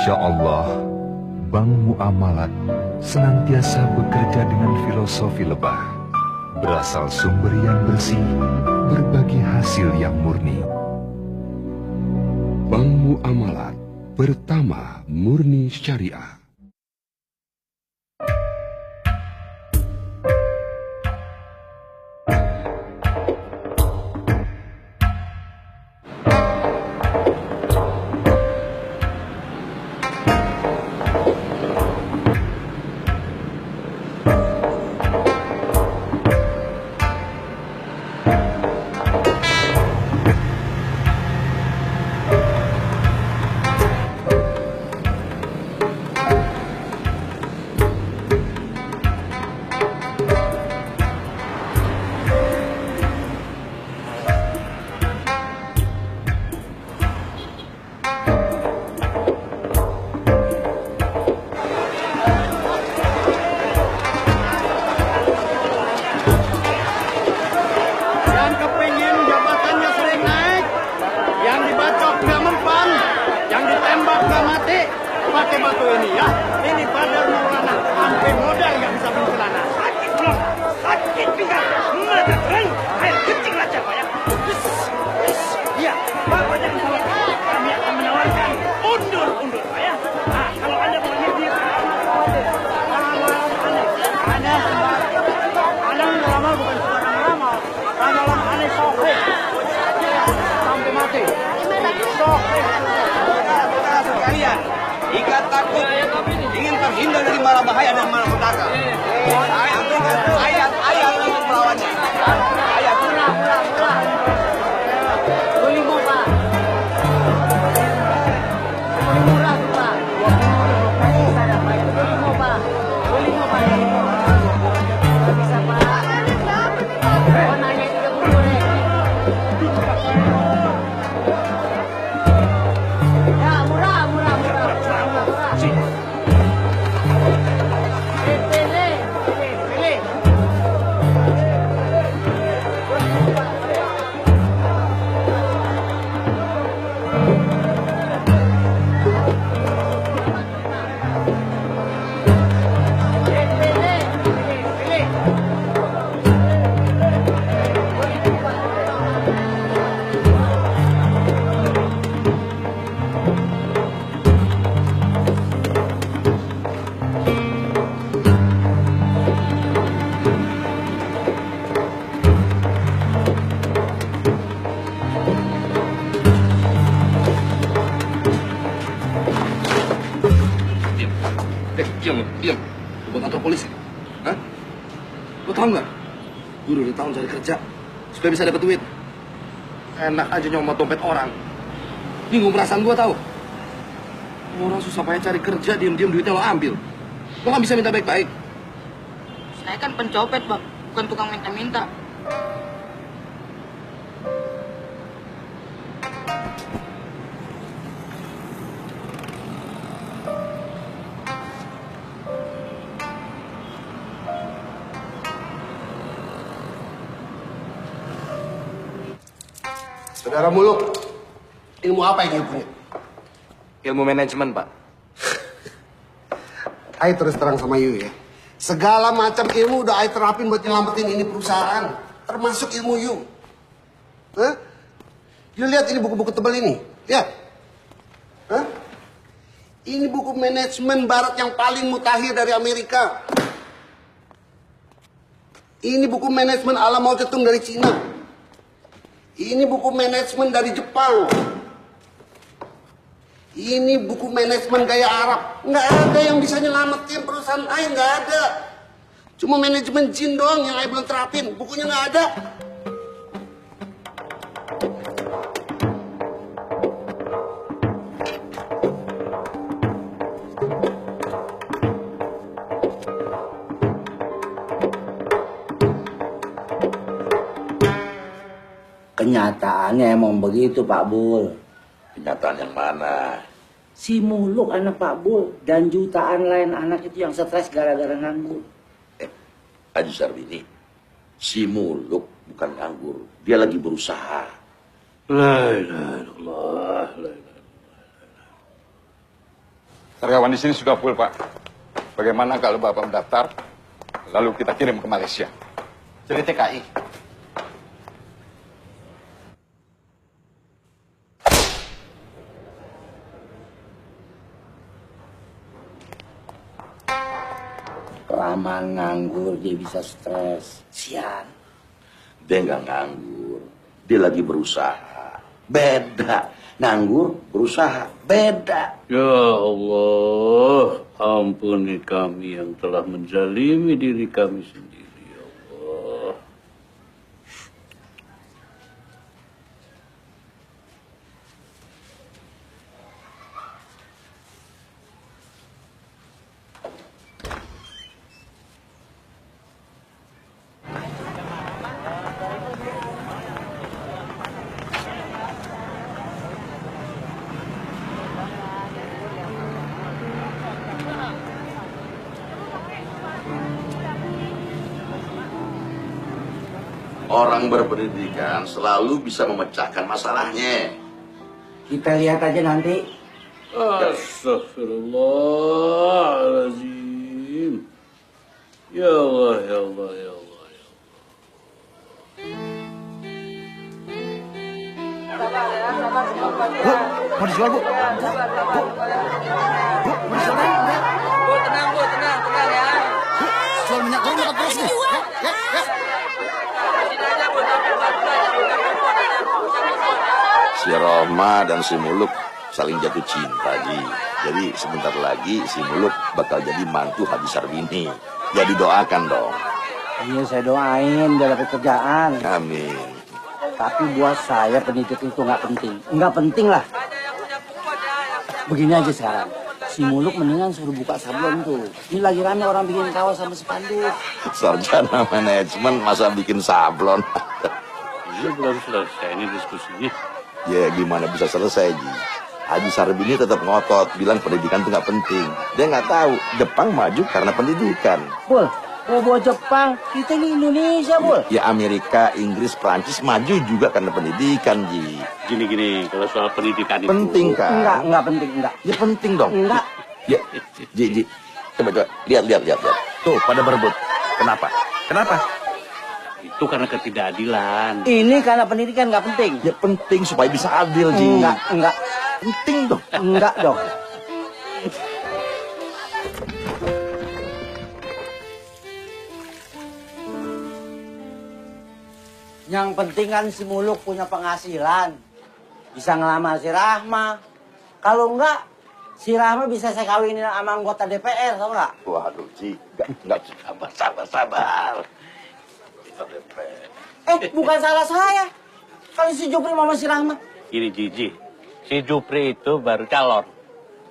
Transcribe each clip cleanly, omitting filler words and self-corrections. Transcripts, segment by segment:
Masya Allah, Bank Muamalat senantiasa bekerja dengan filosofi lebah, berasal sumber yang bersih, berbagi hasil yang murni. Bank Muamalat, pertama murni syariah. Pakai batu ini ya. Ini Badar Maulana. Sampai modal nggak bisa beli celana. Sakit belum? Sakit pinggang. Mata kering. Air kencing aja Pak ya. Iya. Pak banyak salah. Kami akan menawarkan undur-undur Pak ya. Nah, kalau Anda mau nyetir. Anda ramal bukan sembarang ramal. Ramalan aneh sohe. Sampai mati. Sohe. Sekalian. Jika takut ingin terhindar dari mara bahaya dan malapetaka, ayat untuk melawannya. Ayat. Beli mau Pak. Murah tuh Pak. Beli mau Pak. Gak bisa Pak. Oh nanya 30 deh. Ya murah. Diam. Lu buat kantor polisi? Hah? Lu tau nggak? Gue udah tahun cari kerja supaya bisa dapet duit. Enak aja nyomot dompet orang. Bingung perasaan gue tau. Orang susah payah cari kerja, diam-diam duitnya lo ambil. Lo nggak bisa minta baik-baik. Saya kan pencopet, Bang. Bukan tukang minta-minta. Saudara Muluk, ilmu apa yang punya? Ilmu manajemen, Pak. Ayo terus terang sama you ya. Segala macam ilmu udah Ayo terapin buat nyelamatin ini perusahaan. Termasuk ilmu you. Hah? You lihat ini buku-buku tebal ini. Lihat. Hah? Ini buku manajemen barat yang paling mutakhir dari Amerika. Ini buku manajemen ala Mao Zedong dari Cina. Ini buku manajemen dari Jepang. Ini buku manajemen gaya Arab. Nggak ada yang bisa nyelamatin perusahaan Ayo, nggak ada. Cuma manajemen jin doang yang Ayo belum terapin. Bukunya nggak ada. Kenyataannya emang begitu Pak Bul. Kenyataan yang mana? Si Muluk anak Pak Bul dan jutaan lain anak itu yang stres gara-gara nganggur. Haji Sarbini, si Muluk bukan nganggur, dia lagi berusaha. La ilaha illallah, la ilaha illallah. Karyawan di sini sudah full, Pak. Bagaimana kalau Bapak mendaftar, lalu kita kirim ke Malaysia? Jadi TKI. Kelamaan nganggur dia bisa stres. Sian. Dia nggak nganggur, dia lagi berusaha. Beda, nganggur, berusaha, beda. Ya Allah, ampuni kami yang telah menzalimi diri kami sendiri, ya Allah. Orang berpendidikan selalu bisa memecahkan masalahnya. Kita lihat aja nanti. Astagfirullahaladzim. Ya Allah, ya Allah, ya Allah, ya Bu, mau dijual, Bu? Bu, mau dijual, Bu? Bu, tenang ya. Jual minyak goreng dapat terus nih. Ya. Si Roma dan si Muluk saling jatuh cinta, Ji. Jadi sebentar lagi si Muluk bakal jadi mantu Haji Sarbini. Ya didoakan dong. Iya, saya doain dia dapat kerjaan. Amin. Tapi buat saya pendidikan itu nggak penting. Nggak penting lah. Begini aja sekarang. Si Muluk mendingan suruh buka sablon tuh. Ini lagi rame orang bikin kaos sama spanduk. Sarjana manajemen masa bikin sablon. Iya, belum selesai ini diskusinya. Ya gimana bisa selesai, Ji? Haji Sarbini tetap ngotot, bilang pendidikan itu nggak penting. Dia nggak tahu, Jepang maju karena pendidikan. Bul, mau bawa Jepang, kita ini Indonesia, Bul. Ya Amerika, Inggris, Prancis maju juga karena pendidikan, Ji. Gini, kalau soal pendidikan itu... Penting kan? Enggak penting, enggak. Ya penting dong. Enggak. Ya, Ji. Coba. Lihat. Tuh, pada berebut. Kenapa? Itu karena ketidakadilan. Ini karena pendidikan nggak penting. Ya penting supaya bisa adil, Ji. Enggak. Penting dong. Enggak dong. Yang penting kan si Muluk punya penghasilan. Bisa ngelamar si Rahma. Kalau enggak, si Rahma bisa saya kawinin sama anggota DPR, tau nggak? Waduh, Ji. Enggak. Sabar. Bukan salah saya. Kalau si Jupri sama si Rahma. Gini, Jiji. Si Jupri itu baru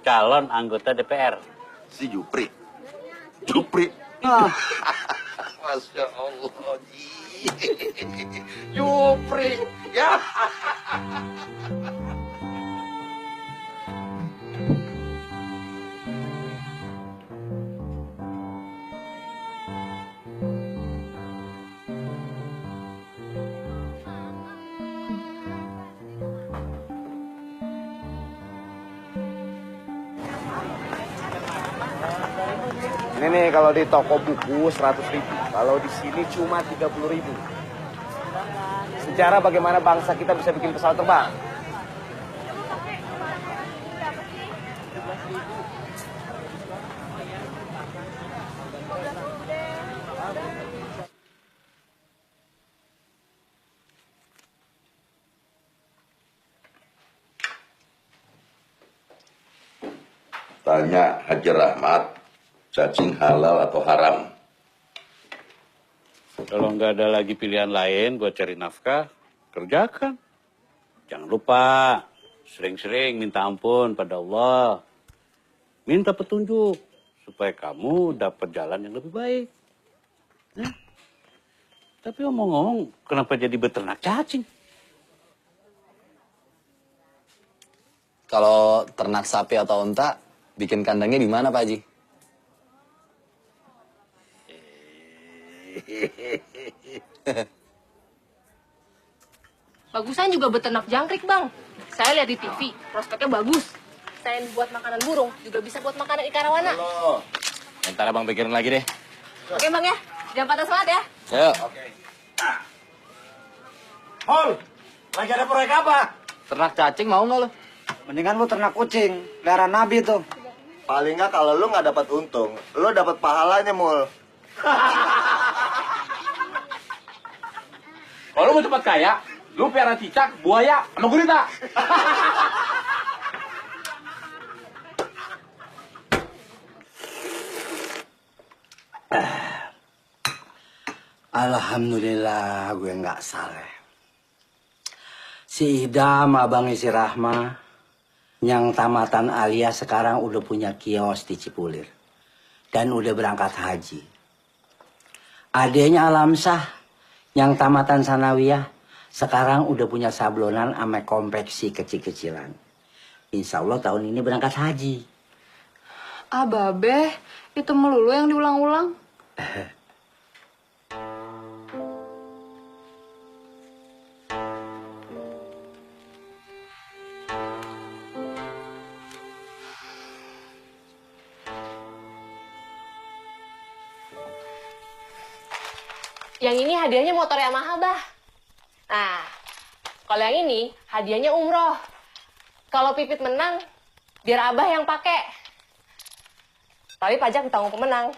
calon anggota DPR. Si Jupri. Ah. Masya Allah, Ji. Jupri. Ya. Ini nih kalau di toko buku 100.000, kalau di sini cuma 30.000. Sejarah bagaimana bangsa kita bisa bikin pesawat terbang. Tanya Haji Rahmat, cacing halal atau haram? Kalau nggak ada lagi pilihan lain buat cari nafkah, kerjakan. Jangan lupa sering-sering minta ampun pada Allah. Minta petunjuk supaya kamu dapat jalan yang lebih baik. Nah, tapi ngomong-ngomong, kenapa jadi beternak cacing? Kalau ternak sapi atau unta, bikin kandangnya di mana, Pak Haji? Bagusan juga beternak jangkrik, Bang. Saya lihat di TV, prospeknya bagus. selain buat makanan burung, juga bisa buat makanan ikan arowana. Halo. Ntar abang pikirin lagi deh. Oke bang ya, jangan patah semangat ya. Ayo. Oke. Hol, lagi ada proyek apa? Ternak cacing mau nggak lo? Mendingan lu ternak kucing, peliharaan Nabi tuh. Paling nggak kalau lu nggak dapat untung, lu dapat pahalanya, Mul. Kalau lu mau cepat kaya, lu piara cicak, buaya, sama gurita. Alhamdulillah gue nggak salah. Si Idam, abangnya si Rahma, yang tamatan Alia sekarang udah punya kios di Cipulir. Dan udah berangkat haji. Adanya Alamsah, yang tamatan Sanawiyah, sekarang udah punya sablonan sama konveksi kecil-kecilan. Insya Allah tahun ini berangkat haji. Ah, Babe, itu melulu yang diulang-ulang. Yang ini hadiahnya motor Yamaha, Bah. Nah, kalau yang ini hadiahnya umroh. Kalau Pipit menang, biar Abah yang pakai. Tapi pajak ditanggung pemenang.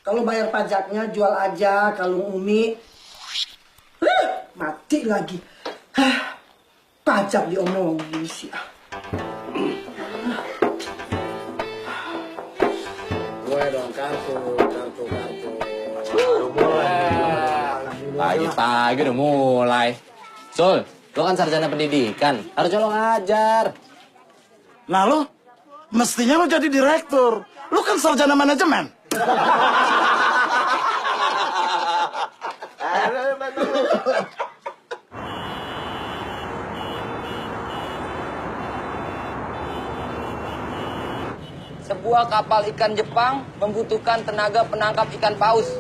Kalau bayar pajaknya jual aja kalung Umi. Mati lagi. Pajak diomongin sih. Gue dong kartu. Pagi-pagi udah mulai. Sul, lo kan sarjana pendidikan. Harusnya lo ngajar. Nah lo, mestinya lo jadi direktur. Lo kan sarjana manajemen. Sebuah kapal ikan Jepang membutuhkan tenaga penangkap ikan paus.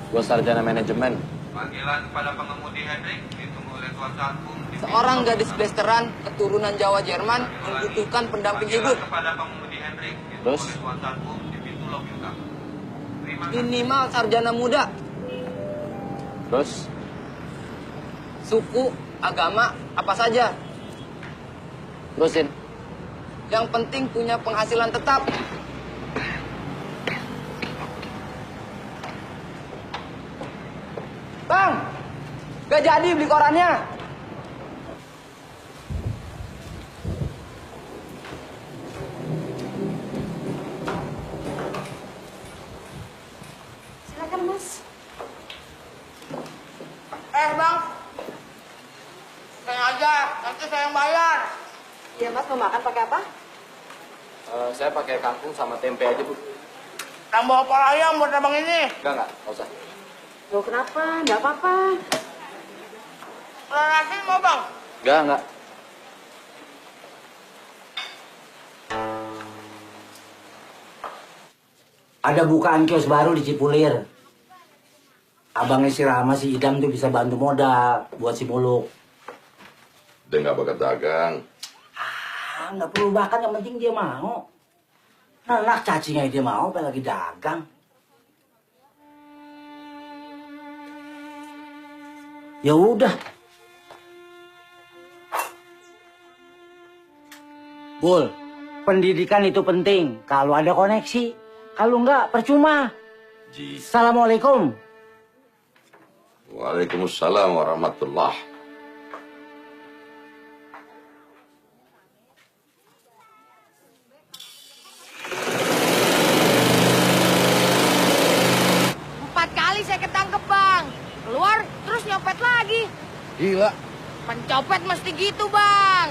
Gue sarjana manajemen. Panggilan kepada pengemudi Hendrik ditunggu oleh Tuan Satpum. Seorang gadis blasteran keturunan Jawa Jerman membutuhkan pendamping hidup. Kepada pengemudi Hendrik Terus? ditunggu oleh Tuan Satpum di pintu lobi utama. Minimal sarjana muda. Terus? Suku, agama, apa saja. Terusin. Yang penting punya penghasilan tetap. Bang, gak jadi beli korannya. Silakan, Mas. Bang. Saya aja, nanti saya yang bayar. Iya, Mas, mau makan pakai apa? Saya pakai kangkung sama tempe aja, Bu. Tambah opor ayam buat abang ini. Enggak usah. Loh, kenapa? Nggak apa-apa. Kalau nasi mau bang? Enggak. Ada bukaan kios baru di Cipulir. Abangnya si Rahma, si Idam tuh bisa bantu modal buat si Muluk. Dia nggak bakat dagang. Nggak perlu bakat, yang penting dia mau. Anak cacingnya dia mau, apalagi dagang. Ya udah. Bul, pendidikan itu penting. Kalau ada koneksi, kalau enggak percuma. Assalamualaikum. Waalaikumsalam warahmatullah. Keluar, terus nyopet lagi. Gila. Pencopet mesti gitu, Bang.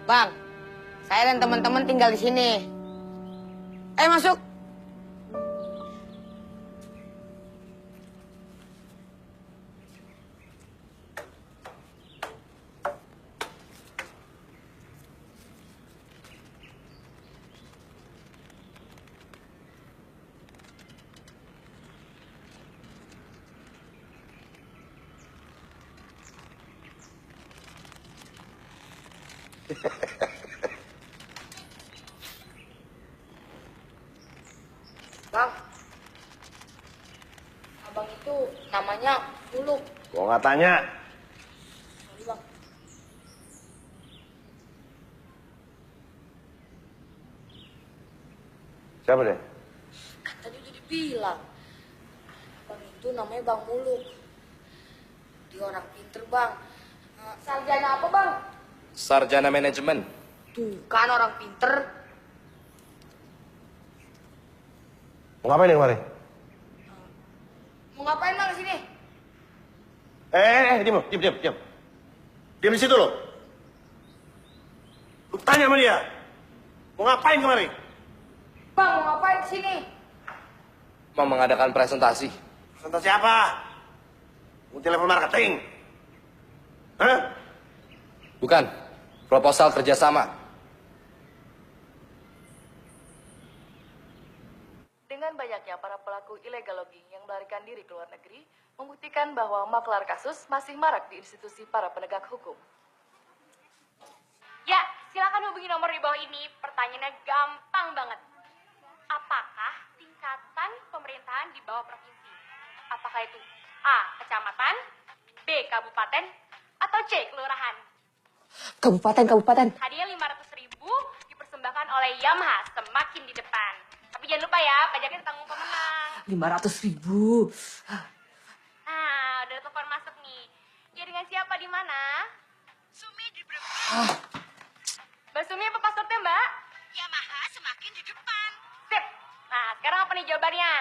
Bang, saya dan teman-teman tinggal di sini. Masuk. Bang, abang itu namanya Muluk. Gua nggak tanya. Sorry, Bang. Siapa deh? Kan tadi udah dibilang. Bang itu namanya Bang Muluk. Dia orang pinter, Bang. Sarjana apa, Bang? Sarjana manajemen. Tuh, kan orang pinter. Mau ngapain nih kemarin? Mau ngapain, Bang, kesini? Diam lo, diam. Diam di situ lo. Lu tanya sama dia. Mau ngapain kemarin? Bang, mau ngapain kesini? Mau mengadakan presentasi. Presentasi apa? Multi level marketing. Hah? Bukan. Proposal kerjasama. Dengan banyaknya para pelaku illegal logging yang melarikan diri ke luar negeri, membuktikan bahwa maklar kasus masih marak di institusi para penegak hukum. Ya, silakan hubungi nomor di bawah ini. Pertanyaannya gampang banget. Apakah tingkatan pemerintahan di bawah provinsi? Apakah itu A. Kecamatan, B. Kabupaten, atau C. Kelurahan? Kabupaten. Hadiah 500.000 dipersembahkan oleh Yamaha, semakin di depan. Tapi jangan lupa ya, pajaknya ditanggung pemenang. 500.000. Nah, udah telepon masuk nih. Ya dengan siapa di mana? Sumi di Brebes. Mbak Sumi apa passwordnya, Mbak? Yamaha semakin di depan. Sip. Nah, sekarang apa nih jawabannya?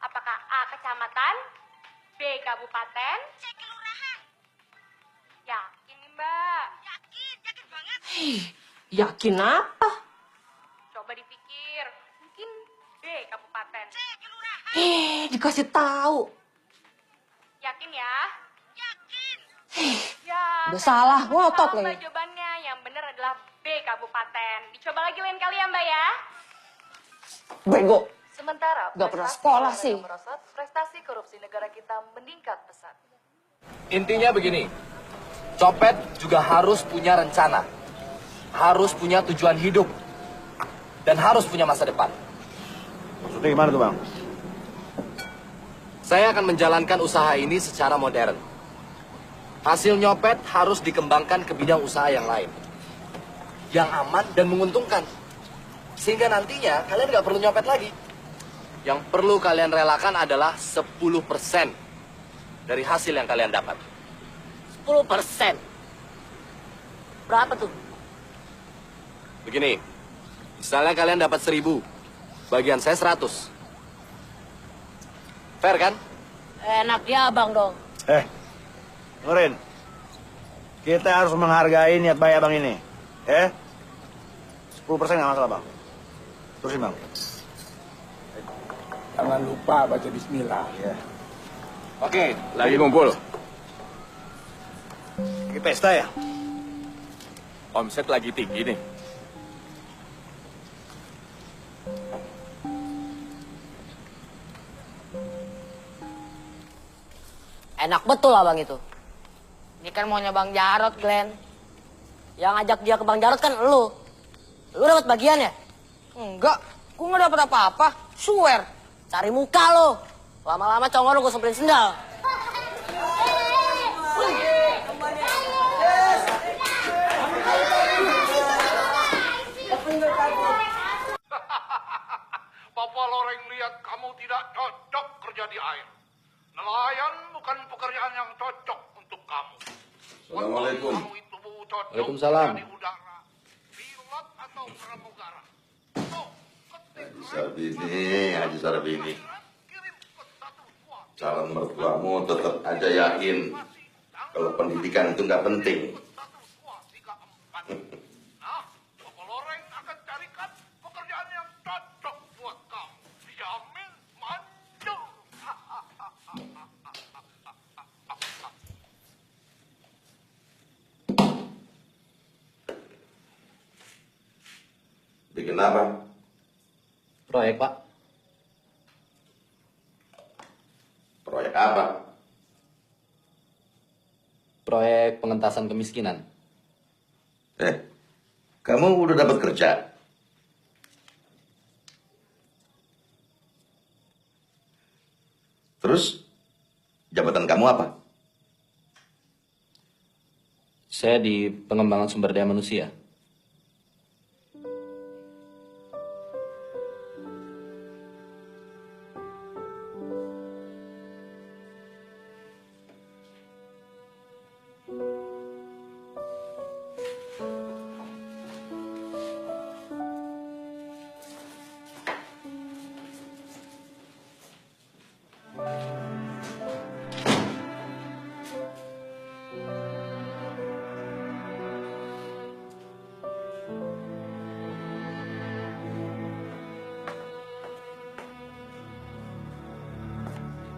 Apakah A. Kecamatan, B. Kabupaten, C. Kelurahan? Yakin nih, Mbak? Yakin banget. Yakin apa? Coba dipikir. Mungkin B. Kabupaten. C. Kelurahan. Dikasih tahu. Yakin ya? Yakin. Ya. Udah salah, ngotot Mbak, lagi. jawabannya yang benar adalah B. Kabupaten. Dicoba lagi lain kali ya, Mbak ya. Bego. Sementara Gak pernah prestasi sekolah negara sih. merosot, prestasi korupsi negara kita meningkat pesat. Intinya begini. Copet juga harus punya rencana. Harus punya tujuan hidup. Dan harus punya masa depan. Maksudnya gimana tuh, Bang? Saya akan menjalankan usaha ini secara modern. Hasil nyopet harus dikembangkan ke bidang usaha yang lain. Yang aman dan menguntungkan. Sehingga nantinya kalian nggak perlu nyopet lagi. Yang perlu kalian relakan adalah 10% dari hasil yang kalian dapat. 10%. Berapa tuh? Begini, misalnya kalian dapat 1.000, bagian saya 100. Fair kan? Enak dia abang dong. Dengerin. Kita harus menghargai niat baik abang ini. 10% nggak masalah, Bang. Terusin, Bang. Jangan lupa baca bismillah. Iya. Oke, lagi ngumpul. Lagi pesta ya? Omset lagi tinggi nih. Enak betul abang itu. Ini kan maunya Bang Jarot, Glenn. Yang ngajak dia ke Bang Jarot kan lu. Lu dapat bagian ya? Enggak, gua nggak dapat apa-apa. Swear, cari muka lo. Lama-lama congor lu gua semperin sendal. Papa Loreng lihat kamu tidak cocok kerja di air. Nelayan bukan pekerjaan yang cocok untuk kamu. Assalamualaikum. Kamu itu cocok Waalaikumsalam. kerja di udara, pilot atau pramugara. Haji Sarbini. Calon mertuamu tetap aja yakin kalau pendidikan itu nggak penting. Papa Loreng akan carikan pekerjaan yang cocok buat kamu. Dijamin manjur. Bikin apa? Proyek, Pak. Proyek apa? Proyek pengentasan kemiskinan. Kamu udah dapat kerja? Terus, jabatan kamu apa? Saya di pengembangan sumber daya manusia.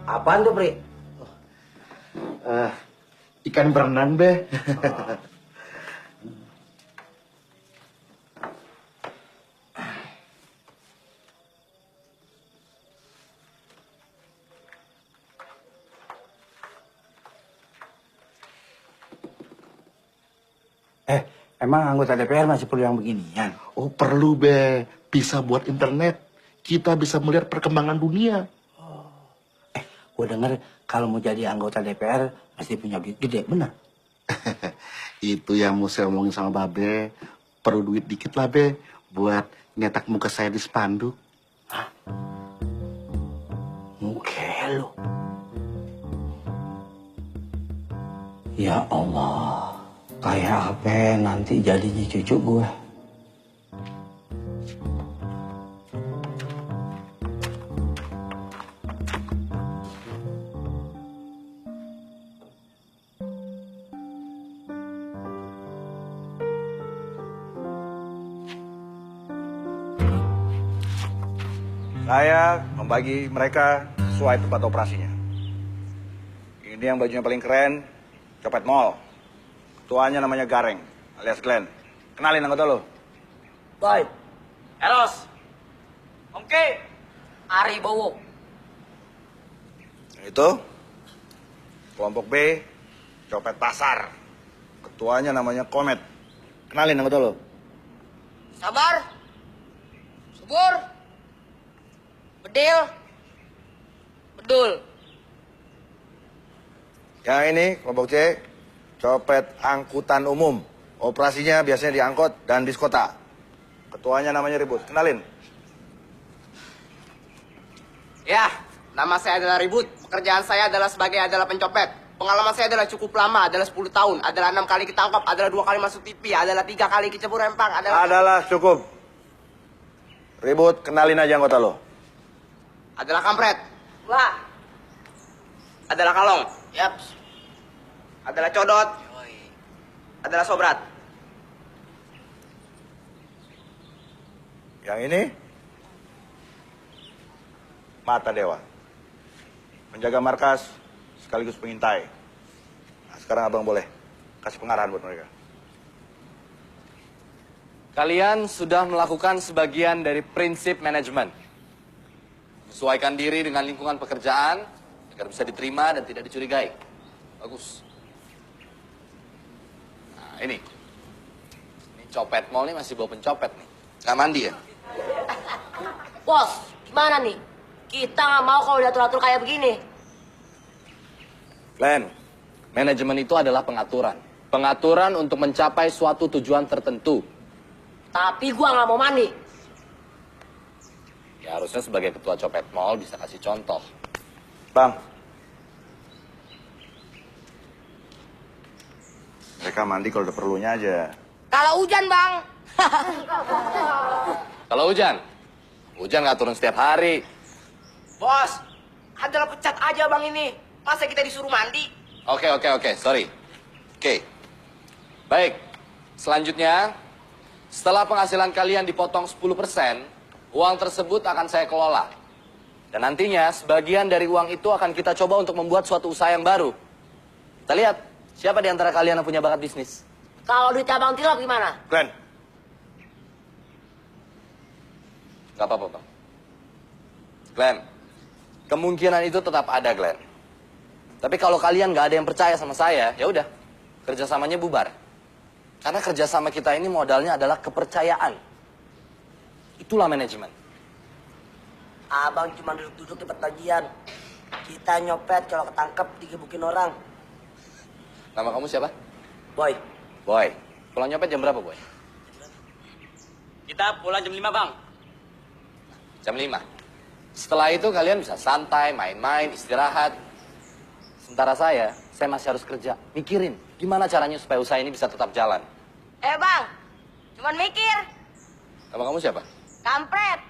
Apaan tuh, Pri? Ikan berenang, Be. Emang anggota DPR masih perlu yang beginian? Oh, perlu, Be. Bisa buat internet. Kita bisa melihat perkembangan dunia. Gue denger kalau mau jadi anggota DPR pasti punya duit gede, bener? Itu yang mau saya omongin sama Babe. Perlu duit dikit lah, Be. Buat nyetak muka saya di spanduk. Muka lo. Ya Allah. Kayak apa nanti jadinya cucu gue? Saya membagi mereka sesuai tempat operasinya. Ini yang bajunya paling keren, copet mall. Ketuanya namanya Gareng, alias Glenn. Kenalin anggota lo. Boy, Eros, Oke, Ari Bowo. Itu kelompok B, copet pasar. Ketuanya namanya Komet. Kenalin anggota lo. Sabar, Subur, Bedil, Bedul. Yang ini kelompok C, copet angkutan umum. Operasinya biasanya di angkot dan bis kota. Ketuanya namanya Ribut. Kenalin. Ya, nama saya adalah Ribut. Pekerjaan saya adalah pencopet. Pengalaman saya adalah cukup lama, adalah 10 tahun. Adalah 6 kali ketangkap, adalah 2 kali masuk TV, adalah 3 kali kecebur rempang, Adalah cukup. Ribut, kenalin aja anggota lo. adalah kampret. Wah. Adalah kalong. Yap. Adalah codot. Adalah sobrat. Yang ini Mata Dewa. Menjaga markas sekaligus pengintai. Nah, sekarang abang boleh kasih pengarahan buat mereka. Kalian sudah melakukan sebagian dari prinsip manajemen. Sesuaikan diri dengan lingkungan pekerjaan agar bisa diterima dan tidak dicurigai. Bagus. Nah, ini copet mall nih masih bawa pencopet nih. Nggak mandi ya? Bos, gimana nih? Kita nggak mau kalau diatur-atur kayak begini. Glenn, manajemen itu adalah pengaturan. Pengaturan untuk mencapai suatu tujuan tertentu. Tapi gua nggak mau mandi. Ya harusnya sebagai ketua copet mall bisa kasih contoh. Bang. Mereka mandi kalau ada perlunya aja. Kalau hujan, Bang. Kalau hujan? Hujan nggak turun setiap hari. Bos, adalah pecat aja bang ini. Masa kita disuruh mandi? Oke, sorry. Oke. Baik, selanjutnya, setelah penghasilan kalian dipotong 10%, uang tersebut akan saya kelola. Dan nantinya, sebagian dari uang itu akan kita coba untuk membuat suatu usaha yang baru. Kita lihat, siapa di antara kalian yang punya bakat bisnis? Kalau duit abang tilap gimana? Glenn. Gak apa-apa, Bang. Glenn, kemungkinan itu tetap ada, Glenn. Tapi kalau kalian nggak ada yang percaya sama saya, ya udah, kerjasamanya bubar. Karena kerjasama kita ini modalnya adalah kepercayaan. Itulah manajemen. Abang cuma duduk-duduk di bagian. Kita nyopet kalau ketangkep digebukin orang. Nama kamu siapa? Boy. Boy. Pulang nyopet jam berapa, Boy? Kita pulang jam 5, Bang. Jam 5. Setelah itu kalian bisa santai, main-main, istirahat. Sementara saya masih harus kerja. Mikirin gimana caranya supaya usaha ini bisa tetap jalan. Bang, cuman mikir. Nama kamu siapa? Kampret.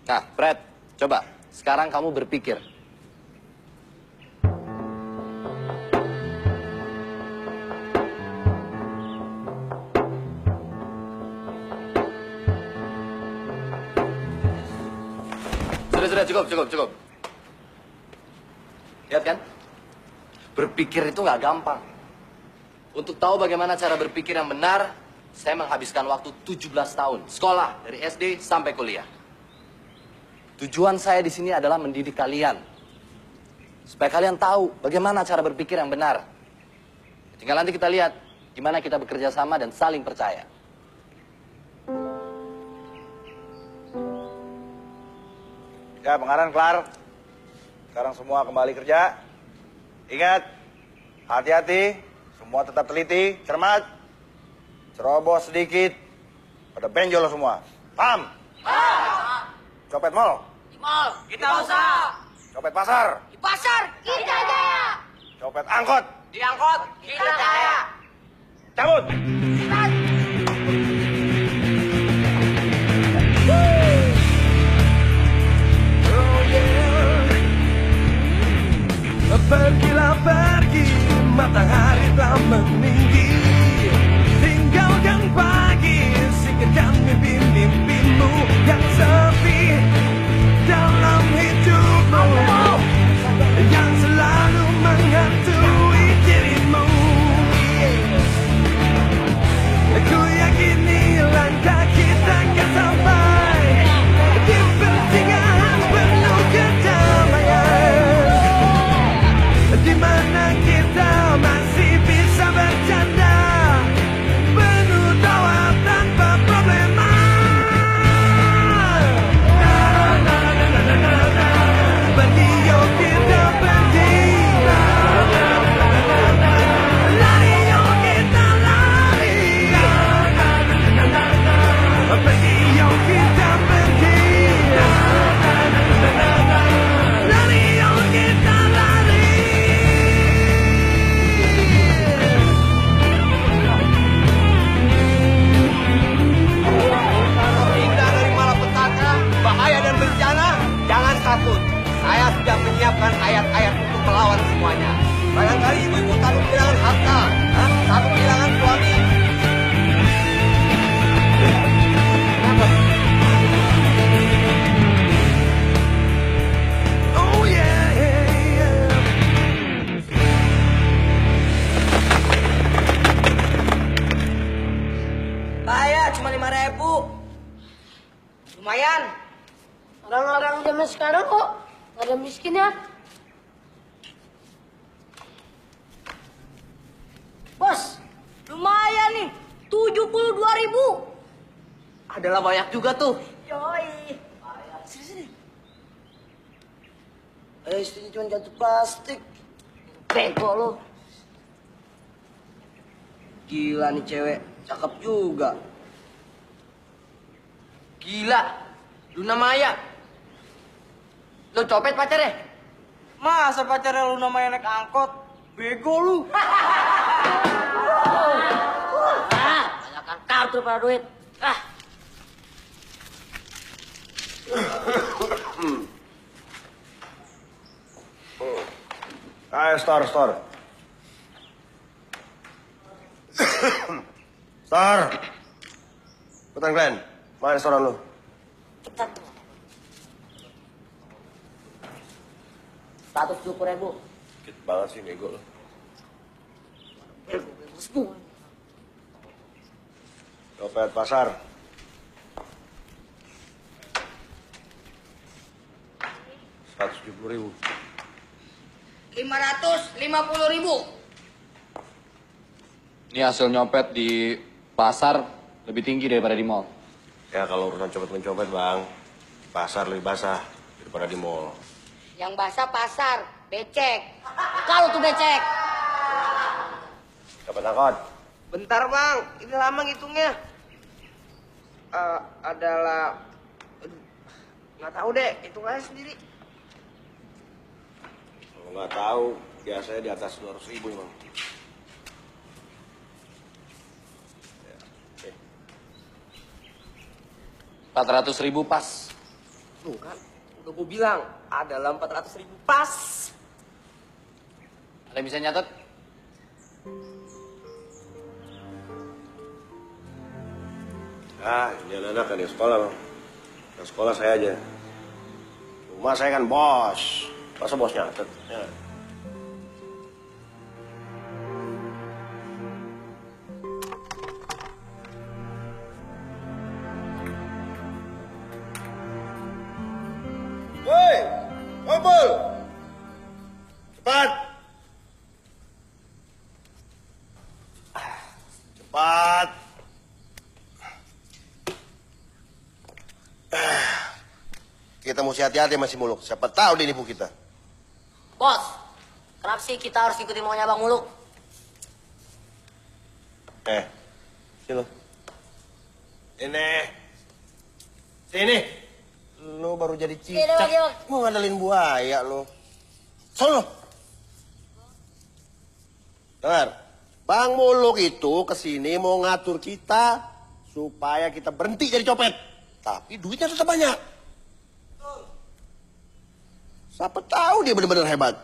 Nah, Fred, coba. Sekarang kamu berpikir. Sudah, cukup. Lihat kan? Berpikir itu nggak gampang. Untuk tahu bagaimana cara berpikir yang benar, saya menghabiskan waktu 17 tahun. Sekolah, dari SD sampai kuliah. Tujuan saya di sini adalah mendidik kalian. Supaya kalian tahu bagaimana cara berpikir yang benar. Tinggal nanti kita lihat gimana kita bekerja sama dan saling percaya. Ya, pengarang kelar. Sekarang semua kembali kerja. Ingat, hati-hati, semua tetap teliti, cermat. Ceroboh sedikit, pada benjol semua. Paham? Copet mall. Di mall. Kita usaha. Copet pasar. Di pasar. Kita jaya. Copet angkot. Di angkot. Kita jaya. Cabut. Pergilah pergi, matahari telah meninggi. Tinggalkan pagi, singkirkan mimpi-mimpimu yang sepi dalam hidupmu, yang selalu menghantui dirimu. Ku yakini langkah kita akan sampai di pertengahan penuh kedamaian, di mana kita masih bisa bercanda penuh tawa tanpa problema. Pergi yuk kita pergi, lari yuk kita lari. Pergi yuk kita pergi, lari yuk kita lari. Hingga dari malapetaka, bahaya dan bencana, jangan takut. Saya sudah menyiapkan ayat-ayat untuk melawan semuanya. Barangkali ibu-ibu takut kehilangan harta, takut kehilangan suami. Oh yeah. Bayar cuma 5.000. Lumayan. Orang-orang zaman sekarang kok nggak ada miskin ya. Bos, lumayan nih. 72.000. Adalah banyak juga tuh. Yoi. Sini. Istrinya cuma jatuh plastik. Bego lo. Gila nih cewek, cakep juga. Gila, Luna Maya. Lo copet pacarnya? Masa pacarnya lu namanya naik angkot? Bego lu. Banyakkan kartu pada duit. Ayo, store. Store. Betul, Glenn. Mana restoran lu? Status 70.000. Dikit banget sih, nego lu. Copet pasar. 170.000. 550.000. Ini hasil nyopet di Pasar lebih tinggi daripada di mall. Ya kalau urusan copet-mencopet bang, pasar lebih basah daripada di mall. Yang basah pasar, becek. Kalau tuh becek. Dapat angkot? Bentar bang, ini lama ngitungnya. Adalah nggak tahu deh, hitung aja sendiri. Kalau nggak tahu, biasanya di atas 200.000 bang. 400.000 pas. Tuh kan, udah gue bilang, adalah 400.000 pas. Ada yang bisa nyatet? Ini anak-anak kan yang sekolah bang. Yang sekolah saya aja. Cuma saya kan bos. Masa bos nyatet? Ya. Woi, kumpul. Cepat. Cepat. Kita mesti hati-hati masih Muluk. Siapa tahu dia nipu kita. Bos, kenapa sih kita harus ikutin maunya Bang Muluk? Sini. Ini. Sini. Lu baru jadi cicak. Mau ngandelin buaya lu. Sono. Dengar. Bang Muluk itu kesini mau ngatur kita supaya kita berhenti jadi copet. Tapi duitnya tetap banyak. Siapa tahu dia benar-benar hebat.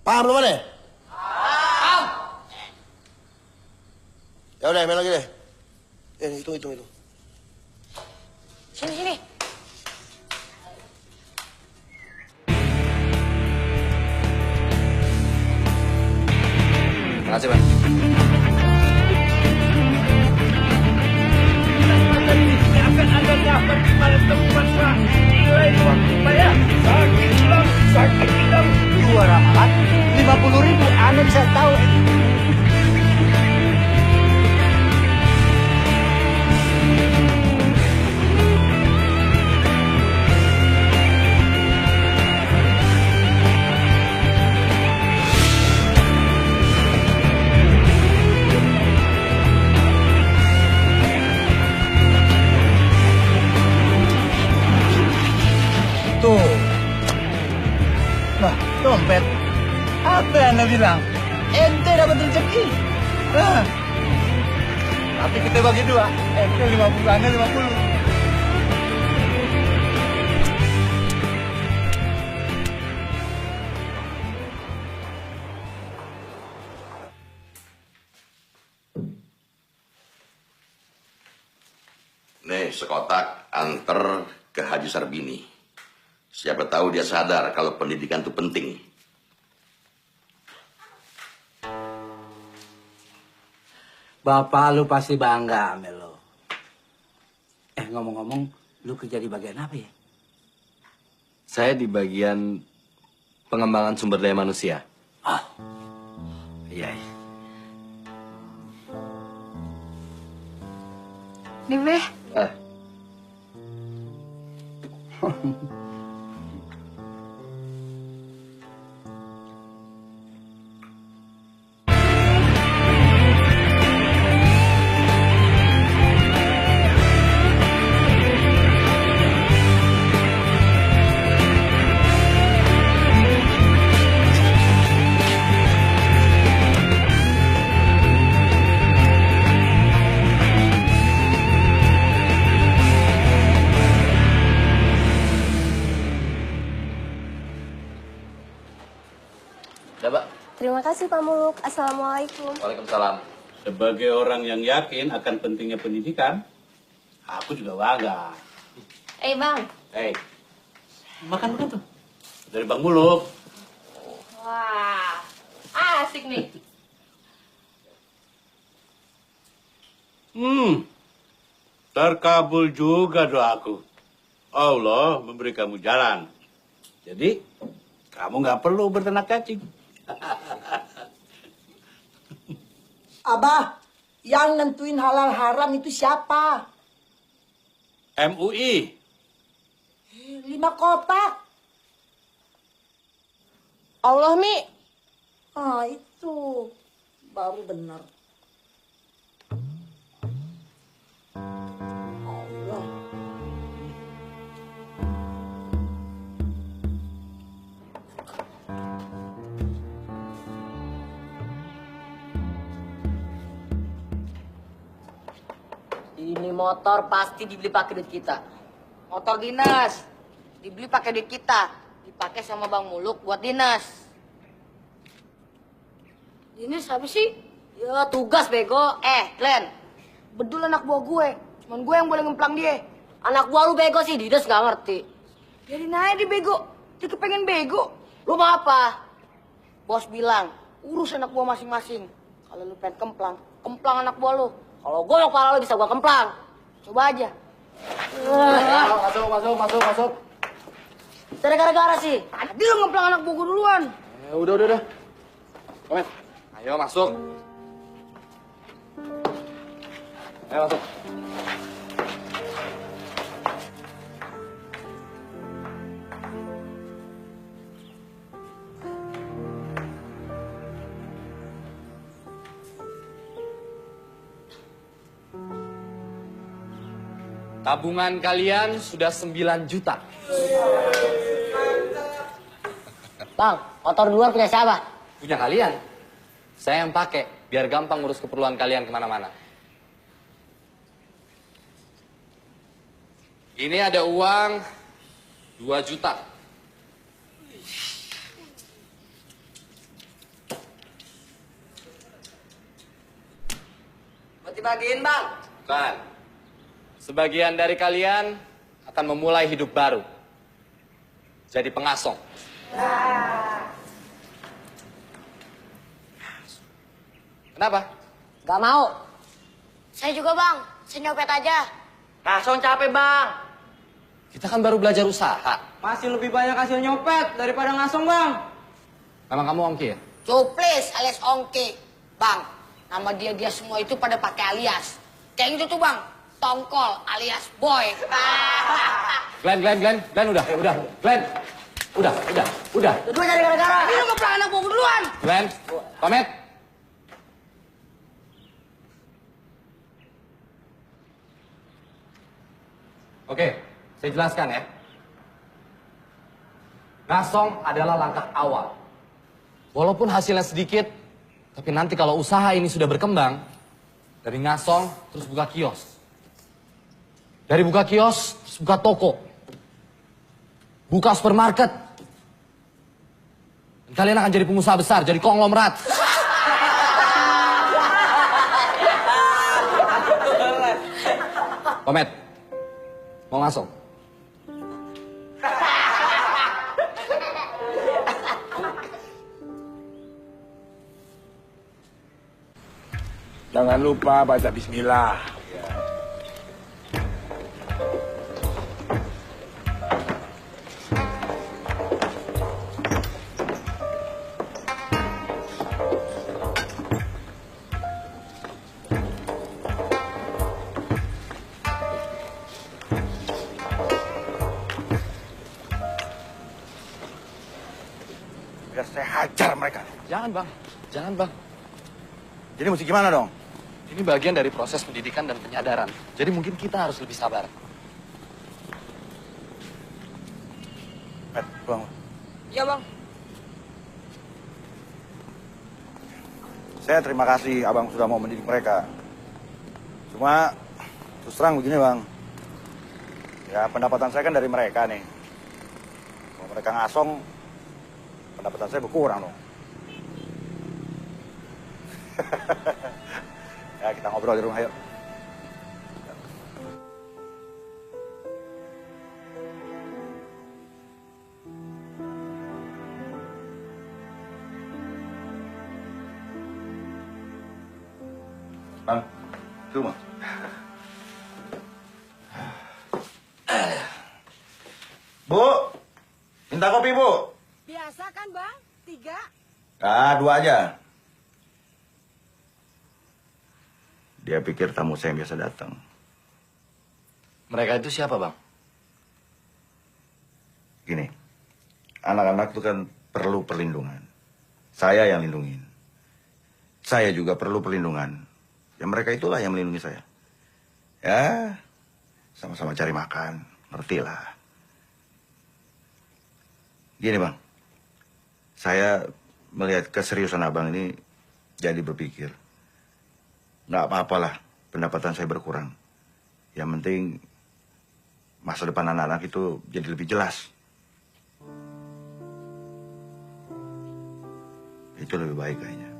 Paham lu mana? Paham. Ya udah, main lagi deh. Hitung. Sini. Terima kasih, Bang. Akan Anda dapat pada tempat nilai waktu bayar. Sakit hilang. 50.000 Anda bisa tahu. Tuh. Nah, dompet. Apa yang Anda bilang? Ente dapat rezeki. Nah. Tapi kita bagi dua. Ente 50, Anda 50. Nih, sekotak anter ke Haji Sarbini. Siapa tahu dia sadar kalau pendidikan itu penting. Bapak lu pasti bangga sama lu. Ngomong-ngomong, lu kerja di bagian apa ya? Saya di bagian pengembangan sumber daya manusia. Iya. Nih, Beh. Udah, Pak. Terima kasih Pak Muluk. Assalamualaikum. Waalaikumsalam. Sebagai orang yang yakin akan pentingnya pendidikan, aku juga bangga. Bang. Makan tuh. Dari Bang Muluk. Wah, asik nih. Terkabul juga doaku. Allah memberi kamu jalan. Jadi, kamu nggak perlu berternak cacing. Abah, Yang nentuin halal haram itu siapa? MUI. 5 kotak. Allah, Mi. Ah, itu baru benar. Allah. Ini motor pasti dibeli pakai duit kita. Motor dinas dibeli pakai duit kita, dipakai sama Bang Muluk buat dinas. Dinas apa sih? Ya tugas bego. Glenn, bedul anak buah gue. Cuman gue yang boleh ngemplang dia. Anak buah lu bego sih, dinas nggak ngerti. Biarin aja dia bego. Dia kepengen bego. Lu mau apa? Bos bilang, urus anak buah masing-masing. Kalau lu pengen kemplang, kemplang anak buah lu. Kalau gue mau kepala lu bisa gue kemplang. Coba aja. Masuk. Dari gara-gara sih. Tadi lu ngemplang anak buah gue duluan. Udah. Komet, ayo masuk. Ayo masuk. Tabungan kalian sudah 9 juta. Bang, motor duluan punya siapa? Punya kalian. Saya yang pakai, biar gampang ngurus keperluan kalian kemana-mana. Ini ada uang 2 juta. Buat dibagiin, Bang. Bukan. Sebagian dari kalian akan memulai hidup baru. Jadi pengasong. Kenapa? Gak mau. Saya juga, Bang. Saya nyopet aja. Ngasong capek, Bang. Kita kan baru belajar usaha. Masih lebih banyak hasil nyopet daripada ngasong, Bang. Memang kamu ongki ya? Cuplis alias Ongki. Bang, nama dia semua itu pada pakai alias. Kayak gitu tuh, Bang. Tongkol alias Boy. Glenn, udah. Glenn, udah. Dua cari gara-gara. Ini mau pelang anak buku duluan. Glenn, pamit. Oke, saya jelaskan ya. Ngasong adalah langkah awal. Walaupun hasilnya sedikit, tapi nanti kalau usaha ini sudah berkembang, dari ngasong terus buka kios. Dari buka kios, terus buka toko. Buka supermarket. Dan kalian akan jadi pengusaha besar, jadi konglomerat. Komet, mau ngasong? Jangan lupa baca bismillah. Biar saya hajar mereka. Jangan bang. Jadi mesti gimana dong? Ini bagian dari proses pendidikan dan penyadaran. Jadi mungkin kita harus lebih sabar. Bang. Iya, Bang. Saya terima kasih abang sudah mau mendidik mereka. Cuma terus terang begini bang. Ya pendapatan saya kan dari mereka nih. Kalau mereka ngasong, pendapatan saya berkurang dong. Ya kita ngobrol di rumah yuk. Bang, ke rumah. Bu, minta kopi, Bu. Biasa kan, Bang? 3? Ah, 2 aja. Dia pikir tamu saya yang biasa datang. Mereka itu siapa, Bang? Gini, anak-anak itu kan perlu perlindungan. Saya yang lindungin. Saya juga perlu perlindungan. Ya mereka itulah yang melindungi saya. Ya, sama-sama cari makan, ngerti lah. Gini Bang, saya melihat keseriusan Abang ini jadi berpikir. Nggak apa-apalah pendapatan saya berkurang. Yang penting masa depan anak-anak itu jadi lebih jelas. Itu lebih baik kayaknya.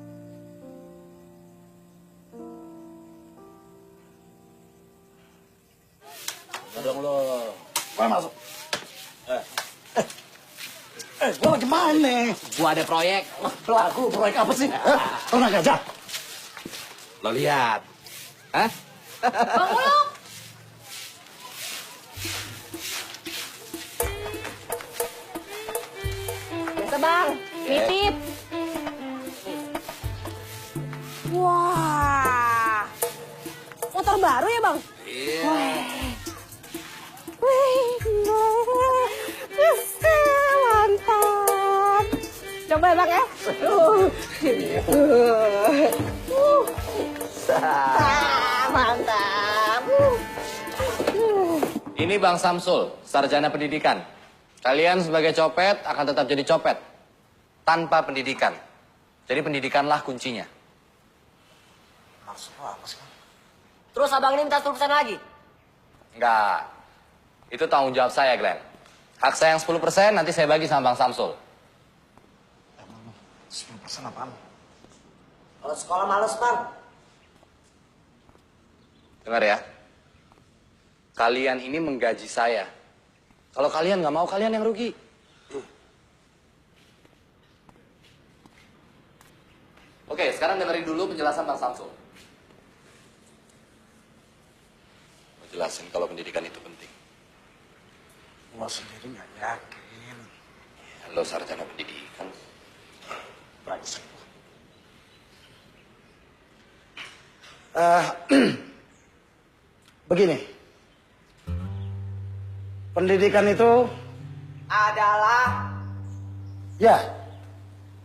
Dong lo. Masuk. Gua lagi main nih. Gua ada proyek. Pelaku proyek apa sih? Tenang aja. Lo lihat. Hah? Bang Muluk. Biasa bang, nitip. Wah, motor baru ya bang? Iya. Mantap. Coba ya bang ya. Mantap. Ini Bang Samsul, sarjana pendidikan. Kalian sebagai copet akan tetap jadi copet. Tanpa pendidikan. Jadi pendidikanlah kuncinya. Maksudnya apa sih? Terus abang ini minta 10% lagi? Enggak. Itu tanggung jawab saya, Glenn. Hak saya yang 10% nanti saya bagi sama Bang Samsul. 10% apaan? Kalau sekolah males, Bang. Dengar ya. Kalian ini menggaji saya. Kalau kalian nggak mau, kalian yang rugi. Oke, sekarang dengerin dulu penjelasan Bang Samsul. Mau jelasin kalau pendidikan itu penting. Gua sendiri nggak yakin. Lo sarjana pendidikan. Brengsek. Begini. Pendidikan itu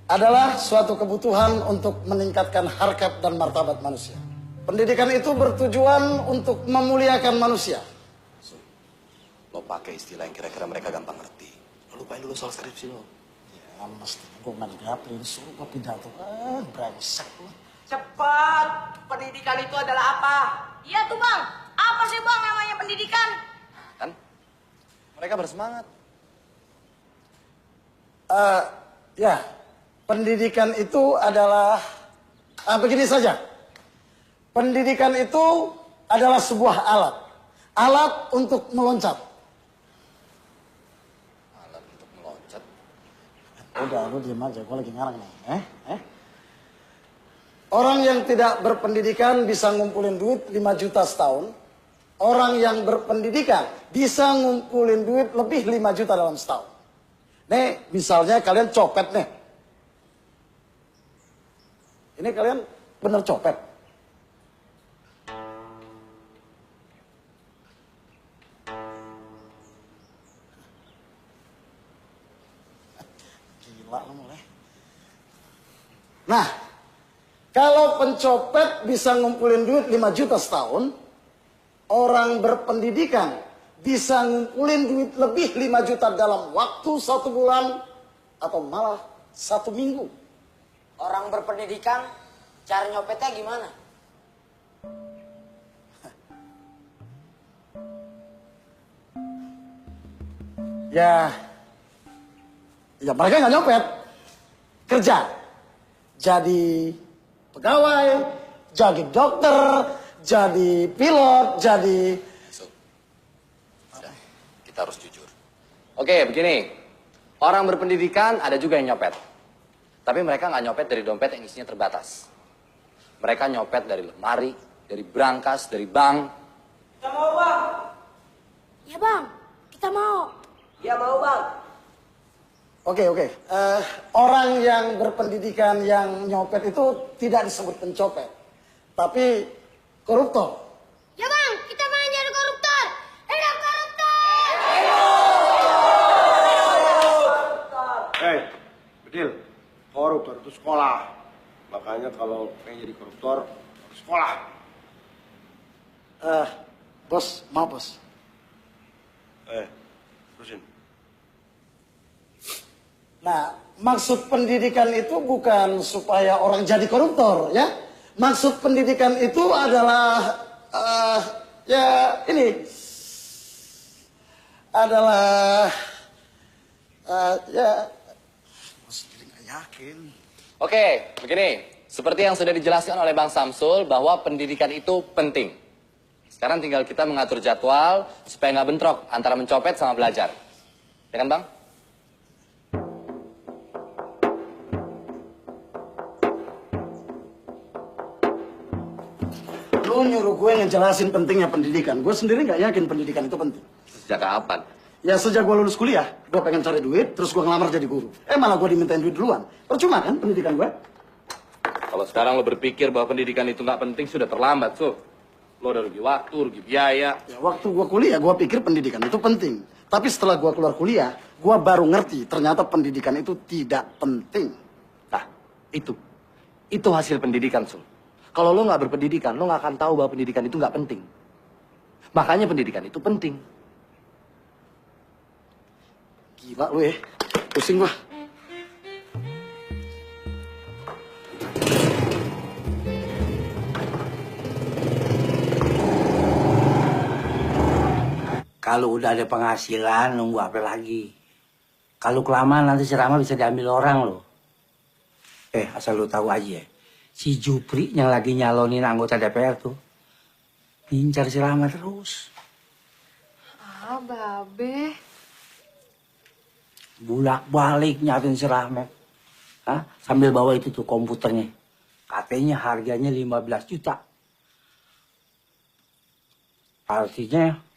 adalah suatu kebutuhan untuk meningkatkan harkat dan martabat manusia. Pendidikan itu bertujuan untuk memuliakan manusia. Lo pakai istilah yang kira-kira mereka gampang ngerti. Lo lupain dulu soal skripsi lo. Ya mestinya gue menggapin suruh gue pidato. Brengsek lo. Cepat, pendidikan itu adalah apa? Iya tuh bang, apa sih bang namanya pendidikan? Kan? Mereka bersemangat. Ya, pendidikan itu adalah begini saja. Pendidikan itu adalah sebuah alat. Alat untuk meloncat. Alat untuk meloncat? Udah, lu diem aja. Gue lagi ngarang nih. Orang yang tidak berpendidikan bisa ngumpulin duit 5 juta setahun. Orang yang berpendidikan bisa ngumpulin duit lebih 5 juta dalam setahun. Nih, misalnya kalian copet nih. Ini kalian bener copet. Gila lu mulai. Nah, kalau pencopet bisa ngumpulin duit 5 juta setahun, orang berpendidikan bisa ngumpulin duit lebih 5 juta dalam waktu 1 bulan atau malah 1 minggu. Orang berpendidikan, cara nyopetnya gimana? Ya mereka nggak nyopet, kerja. Jadi pegawai, jadi dokter, jadi pilot, jadi... Kita harus jujur. Oke, begini. Orang berpendidikan ada juga yang nyopet. Tapi mereka nggak nyopet dari dompet yang isinya terbatas. Mereka nyopet dari lemari, dari brankas, dari bank. Kita mau bang. Ya bang, kita mau. Ya mau bang. Oke. Orang yang berpendidikan yang nyopet itu tidak disebut pencopet. Tapi koruptor. Ya bang, kita main jadi koruptor. Hidup koruptor! Hei, Bedil, koruptor itu sekolah. Makanya kalau pengen jadi koruptor, harus sekolah. Bos, mau bos. Terusin. Nah, maksud pendidikan itu bukan supaya orang jadi koruptor, ya. Maksud pendidikan itu adalah, ya ini, adalah, ya, sendiri nggak yakin. Oke, begini. Seperti yang sudah dijelaskan oleh Bang Samsul bahwa pendidikan itu penting. Sekarang tinggal kita mengatur jadwal supaya nggak bentrok antara mencopet sama belajar. Ya kan, Bang? Lu nyuruh gue ngejelasin pentingnya pendidikan. Gue sendiri nggak yakin pendidikan itu penting. Sejak kapan? Ya sejak gue lulus kuliah, gue pengen cari duit, terus gue ngelamar jadi guru. Malah gue dimintain duit duluan. Percuma kan pendidikan gue? Kalau sekarang lo berpikir bahwa pendidikan itu nggak penting, sudah terlambat, so. Lo udah rugi waktu, rugi biaya. Ya waktu gue kuliah, gue pikir pendidikan itu penting. Tapi setelah gue keluar kuliah, gue baru ngerti ternyata pendidikan itu tidak penting. Nah, itu hasil pendidikan, Sul. Kalau lo nggak berpendidikan, lo nggak akan tahu bahwa pendidikan itu nggak penting. Makanya pendidikan itu penting. Gila lu ya, pusing gua. Kalau udah ada penghasilan, nunggu apa lagi? Kalau kelamaan nanti si Rama bisa diambil orang loh. Asal lu tahu aja ya. Si Jupri yang lagi nyalonin anggota DPR tuh. Incar si Rama terus. Ah, Babe. Bulak-balik nyatin si Rahmat. Sambil bawa itu tuh komputernya. Katanya harganya 15 juta. Artinya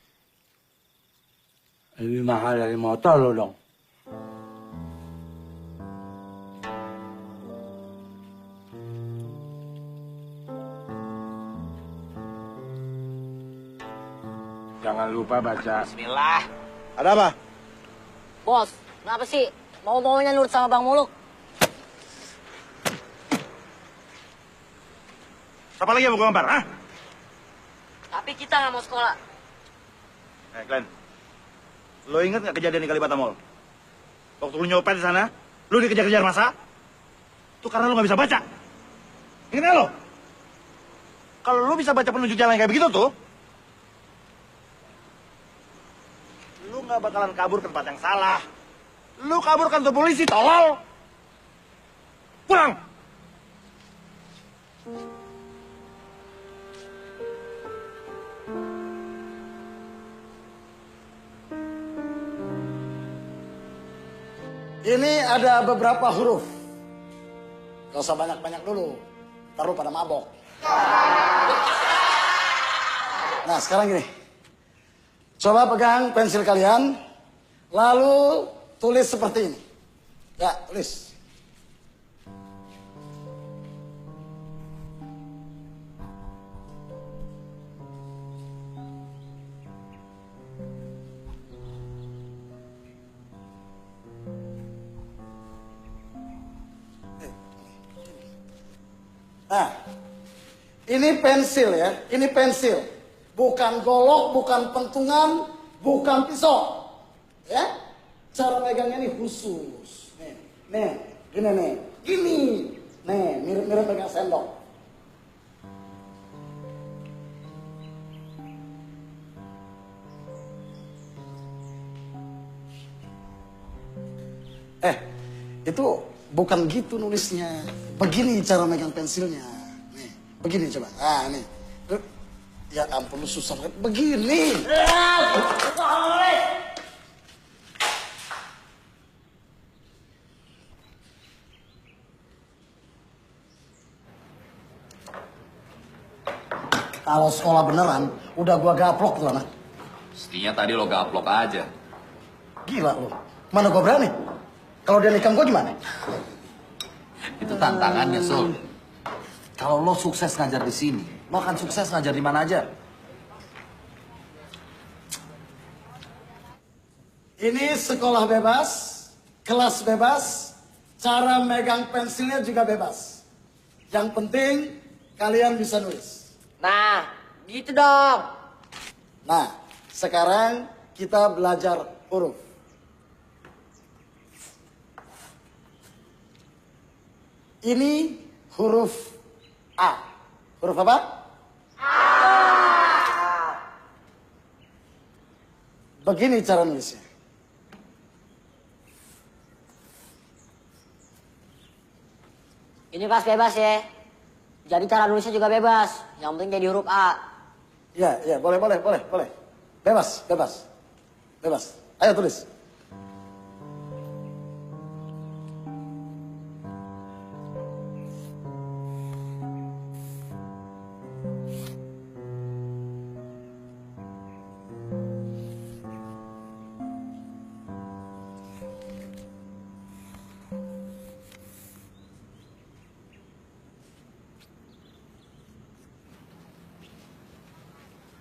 lebih mahal dari motor lo dong. Jangan lupa baca. Bismillah. Ada apa? Bos, kenapa sih? Mau-maunya nurut sama Bang Muluk? Siapa lagi yang mau gambar, ha? Tapi kita nggak mau sekolah. Glenn. Lo inget nggak kejadian di Kalibata Mall? Waktu lu nyopet di sana, lu dikejar-kejar masa? Itu karena lu nggak bisa baca. Ingat nggak lo? Kalau lu bisa baca penunjuk jalan kayak begitu tuh, lu nggak bakalan kabur ke tempat yang salah. Lu kabur kantor polisi, tolol. Pulang. Ini ada beberapa huruf. Gak usah banyak-banyak dulu. Ntar lu pada mabok. Nah, sekarang gini. Coba pegang pensil kalian. Lalu tulis seperti ini. Ya, tulis. Nah, ini pensil ya, ini pensil. Bukan golok, bukan pentungan, bukan pisau. Ya, cara megangnya ini khusus. Nih, gini nih, gini. Nih, mirip-mirip pegang sendok. Itu bukan gitu nulisnya. Begini cara megang pensilnya. Nih, begini coba. Ah, nih. Ya ampun, lu susah banget. Begini. Kalau sekolah beneran, udah gua gaplok tuh anak. Mestinya tadi lo gaplok aja. Gila lu. Mana gua berani? Kalau dia nikam gua gimana? Itu tantangannya, Sul. Kalau lo sukses ngajar di sini, Lo akan sukses ngajar di mana aja. Ini sekolah bebas, kelas bebas, cara megang pensilnya juga bebas. Yang penting kalian bisa nulis. Nah, gitu dong. Nah, sekarang kita belajar huruf. Ini huruf A. Huruf apa? A. Begini cara nulisnya. Ini kelas bebas ya. Jadi cara nulisnya juga bebas. Yang penting jadi huruf A. Iya, boleh. Bebas. Ayo tulis.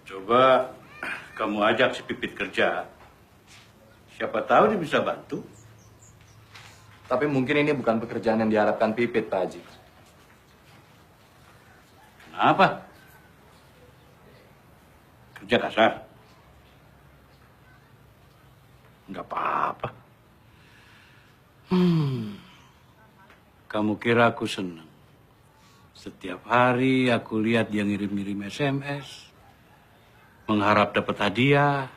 Coba kamu ajak si Pipit kerja. Siapa tahu dia bisa bantu. Tapi mungkin ini bukan pekerjaan yang diharapkan Pipit, Pak Haji. Kenapa? Kerja kasar? Enggak apa-apa. Kamu kira aku senang? Setiap hari aku lihat dia ngirim-ngirim SMS. Mengharap dapat hadiah.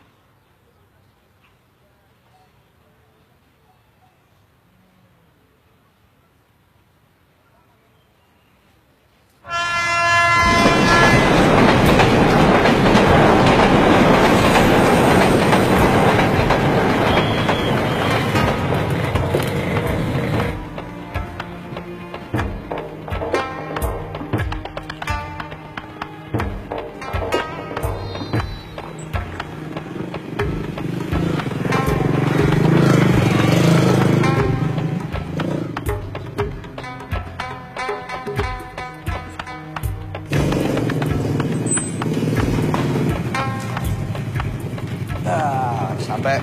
Sampai.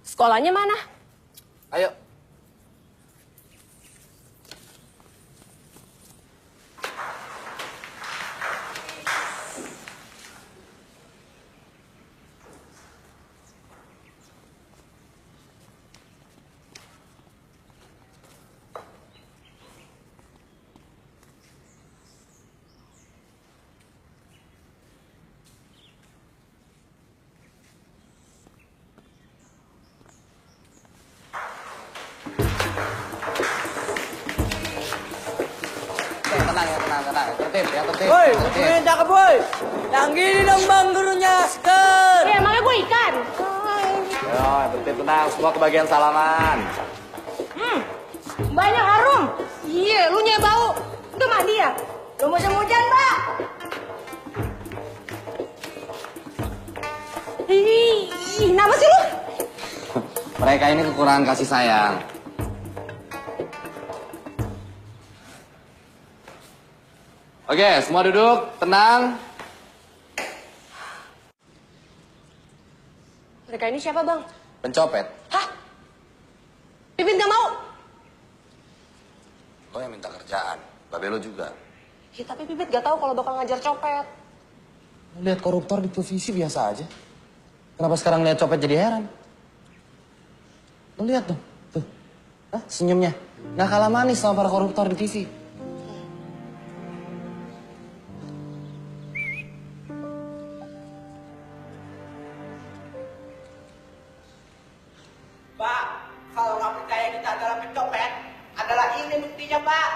Sekolahnya mana? Ayo. Tenang. Tertib. Woi, gurunya cakep woi. Yang gini dong bang gurunya, sker. Ya, emangnya gue ikan. Yo, tertib, tenang. Semua kebagian salaman. Banyak harum. Iya, lu nyai bau. Itu mandi ya? Lu musim-hujan, Pak. Ih, kenapa sih lu? Mereka ini kekurangan kasih sayang. Oke, semua duduk, tenang. Mereka ini siapa, Bang? Pencopet. Hah? Pipin gak mau? Lo yang minta kerjaan, babe lo juga. Ya, tapi Pipit gak tahu kalau bakal ngajar copet. Lihat koruptor di televisi biasa aja. Kenapa sekarang lihat copet jadi heran? Lo lihat dong, tuh. Hah, senyumnya. Nggak kalah manis sama para koruptor di TV. Pak, kalau nggak percaya kita adalah pencopet, adalah ini buktinya, Pak.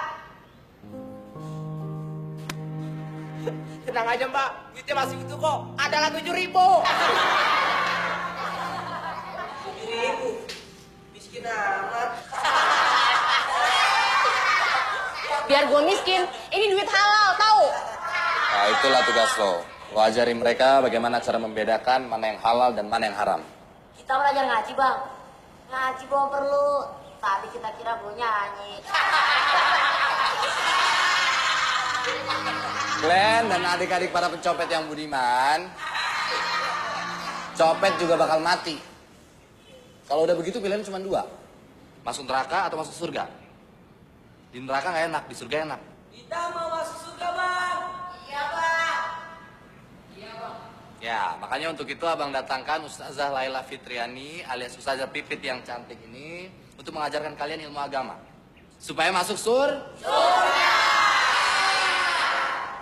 Tenang aja, Mbak. Duitnya masih itu kok. Adalah 7.000. 7.000? Miskin amat. Biar gue miskin, ini duit halal, tahu? Nah, itulah tugas lo. Lo ajarin mereka bagaimana cara membedakan mana yang halal dan mana yang haram. Kita belajar ngaji bang. Ngaji bawa perlu. Tadi kita kira mau nyanyi. Glenn dan adik-adik para pencopet yang budiman, copet juga bakal mati. Kalau udah begitu pilihan cuma dua. Masuk neraka atau masuk surga. Di neraka nggak enak, di surga enak. Kita mau masuk surga, Bang. Iya, Bang. Iya, Bang. Ya, makanya untuk itu abang datangkan Ustazah Laila Fitriani alias Ustazah Pipit yang cantik ini untuk mengajarkan kalian ilmu agama. Supaya masuk surga.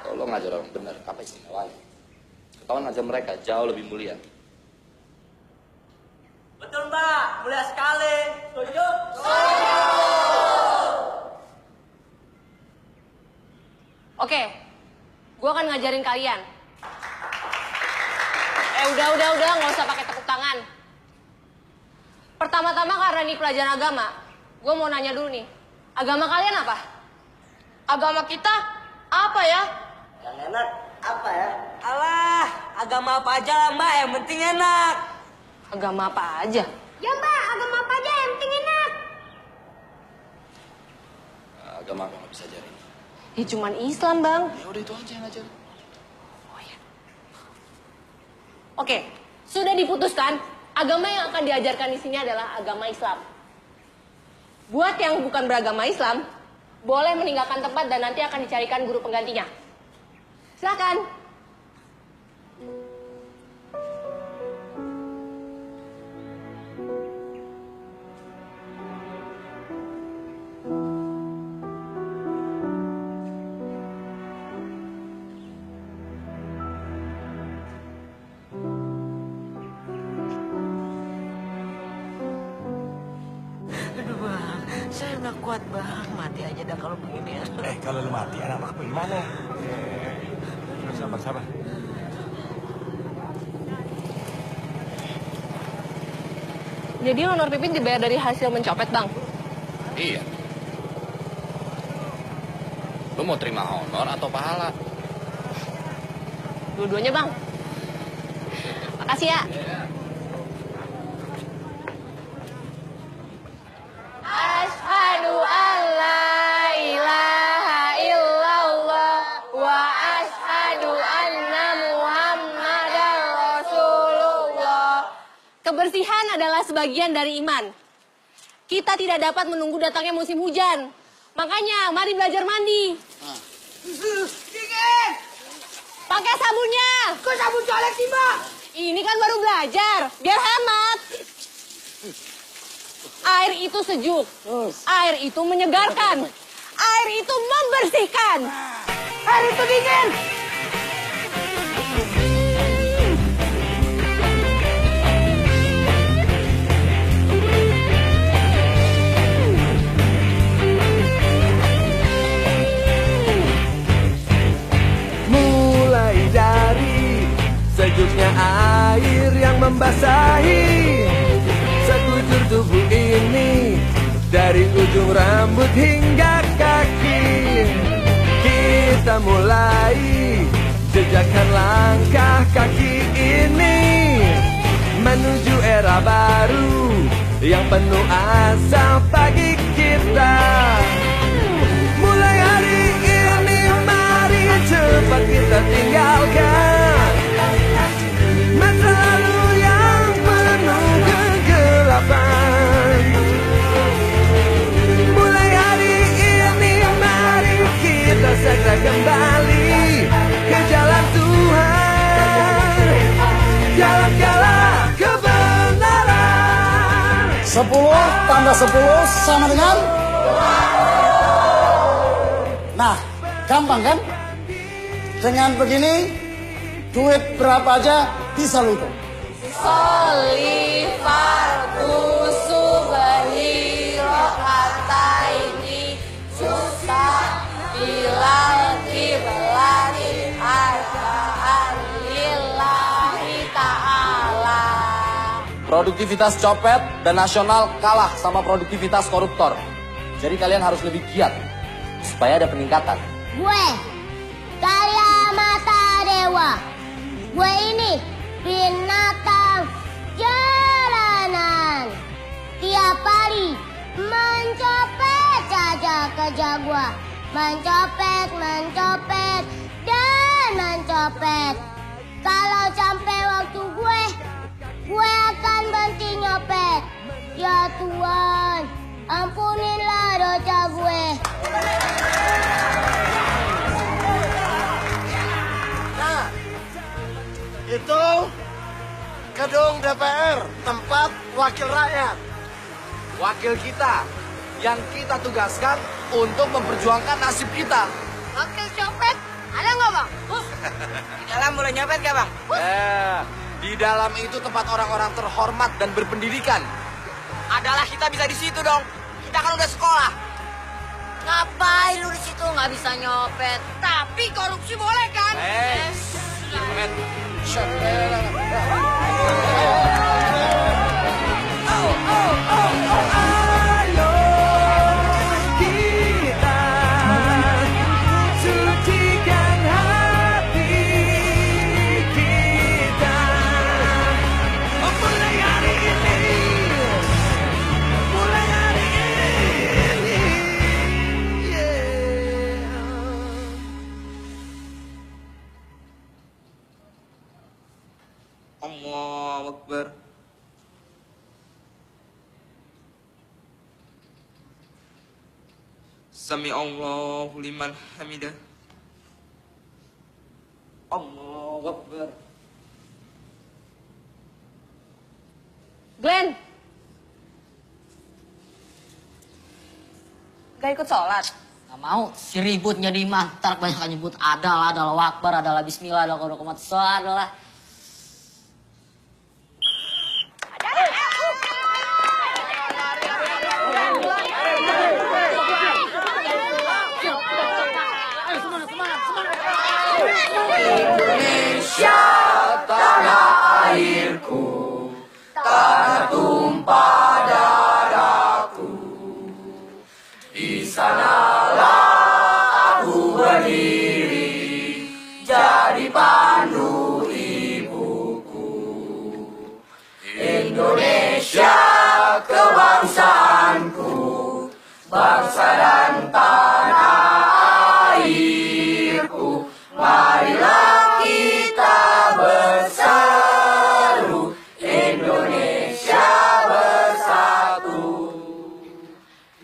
Kalau lo ngajar orang benar, apa istimewanya? Ketahuan ngajar mereka jauh lebih mulia. Betul, Mbak. Mulia sekali. Setuju? Oke, gue akan ngajarin kalian. Udah, nggak usah pakai tepuk tangan. Pertama-tama karena ini pelajaran agama, gue mau nanya dulu nih. Agama kalian apa? Agama kita apa ya? Yang enak apa ya? Alah, agama apa aja lah, Mbak. Yang penting enak. Agama apa aja? Ya Mbak, agama apa aja yang penting enak. Agama apa nggak bisa ajarin? Ya cuman Islam, Bang. Ya udah itu aja yang ngajarin. Oke, sudah diputuskan. Agama yang akan diajarkan di sini adalah agama Islam. Buat yang bukan beragama Islam, boleh meninggalkan tempat dan nanti akan dicarikan guru penggantinya. Silakan. Aduh, Bang. Saya nggak kuat, Bang. Mati aja dah kalau begini. Kalau lu mati, anak bagaimana? Sabar. Jadi honor Pipit dibayar dari hasil mencopet, Bang? Iya. Lu mau terima honor atau pahala? Dua-duanya, Bang. Makasih ya. Asyhadu an la ilaha illallah wa asyhadu anna Muhammadar Rasulullah. Kebersihan adalah sebagian dari iman. Kita tidak dapat menunggu datangnya musim hujan. Makanya, mari belajar mandi. Dingin! Pakai sabunnya. Kok sabun colek sih, Mbak? Ini kan baru belajar, biar hemat. Air itu sejuk, air itu menyegarkan, air itu membersihkan, air itu dingin. Mulai dari sejuknya air yang membasahi sekujur tubuh ini, dari ujung rambut hingga kaki. Kita mulai jejakkan langkah kaki ini menuju era baru yang penuh asa bagi kita. Mulai hari ini mari cepat kita tinggalkan masa lalu yang penuh kegelapan. Mulai hari ini mari kita segera kembali ke jalan Tuhan, jalan-jalan kebenaran. 10 tambah 10 sama dengan? Nah, gampang kan? Dengan begini, duit berapa aja bisa lu hitung. Solifartu subhiro kata ini susah bilal kiblani asaan lillahi ta'ala. Produktivitas copet dan nasional kalah sama produktivitas koruptor. Jadi kalian harus lebih giat supaya ada peningkatan. Gue Kalamata Dewa. Gue ini binatang jalanan. Setiap hari mencopet saja kerja gua. Mencopet, mencopet, dan mencopet. Kalau sampai waktu gue akan berhenti nyopet. Ya Tuhan, ampunilah dosa gue. Nah, itu gedung DPR, tempat wakil rakyat. Wakil kita yang kita tugaskan untuk memperjuangkan nasib kita. Wakil copet, ada nggak bang? Di dalam boleh nyopet gak bang? Di dalam itu tempat orang-orang terhormat dan berpendidikan. Adalah kita bisa di situ dong. Kita kan udah sekolah. Ngapain lu di situ nggak bisa nyopet? Tapi korupsi boleh kan? Ayo kita sucikan hati kita. Mulai hari ini, mulai hari ini. Allahu Akbar. Sami Allahu liman hamidah. Allahu Akbar. Glenn. Gak ikut sholat? Gak mau, si ribut jadi imam. Ntar kebanyakan nyebut adalah wakbar, adalah bismillah, adalah kodokomat sholat, adalah. Indonesia tanah airku, tanah tumpah darahku. Di sanalah aku berdiri, jadi pandu ibuku. Indonesia kebangsaanku, bangsa dan tanah airku. Marilah kita berseru, Indonesia bersatu.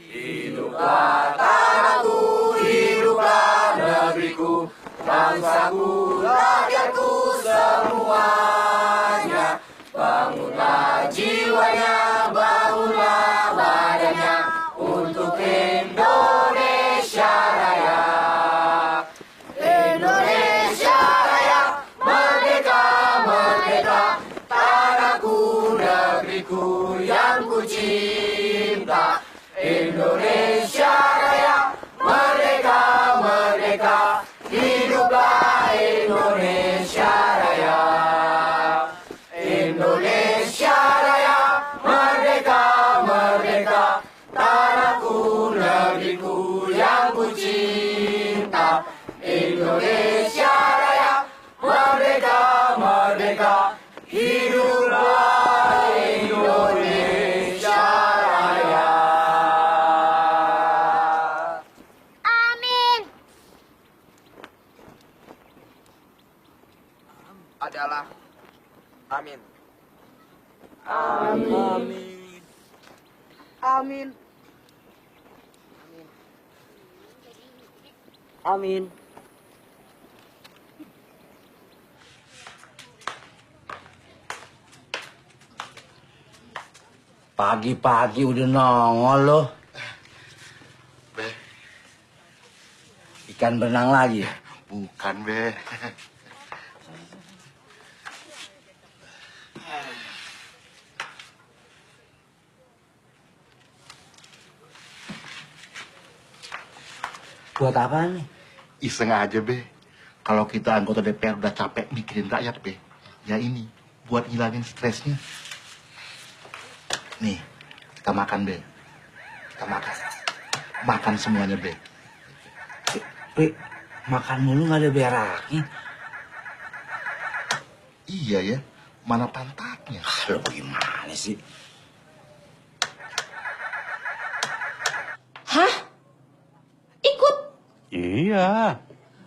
Hiduplah tanahku, hiduplah negeriku, bangsaku, rakyatku semuanya. Bangunlah jiwanya, bangunlah badannya, untuk Indonesia Raya. Indonesia Raya, merdeka, merdeka, tanahku, negeriku yang ku cinta. Indonesia Raya, merdeka, merdeka, hiduplah Indonesia Raya. Indonesia Raya, merdeka, merdeka, tanahku, negeriku yang ku cinta. Indonesia Raya, merdeka, merdeka, hiduplah Indonesia Raya. Amin. Adalah. Amin. Amin. Amin. Amin. Pagi-pagi udah nongol loh. Be. Ikan berenang lagi? Bukan, Be. Buat apa nih? Iseng aja, Be. Kalau kita anggota DPR udah capek mikirin rakyat, Be. Ya ini, buat ngilangin stresnya. Nih, kita makan, Be. Kita makan. Makan semuanya, Be. Be, makan mulu gak ada beraknya. Iya ya, mana pantatnya? Lo gimana sih? Iya,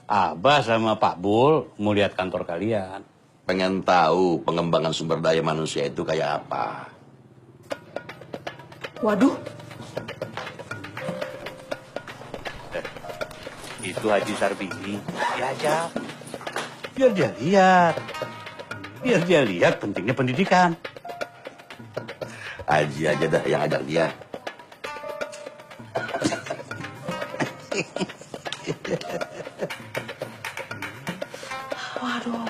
Abah sama Pak Bul mau lihat kantor kalian. Pengen tahu pengembangan sumber daya manusia itu kayak apa? Waduh. Itu Haji Sarbini diajak. Biar dia lihat. Biar dia lihat pentingnya pendidikan. Haji aja dah yang ajak dia. Waduh,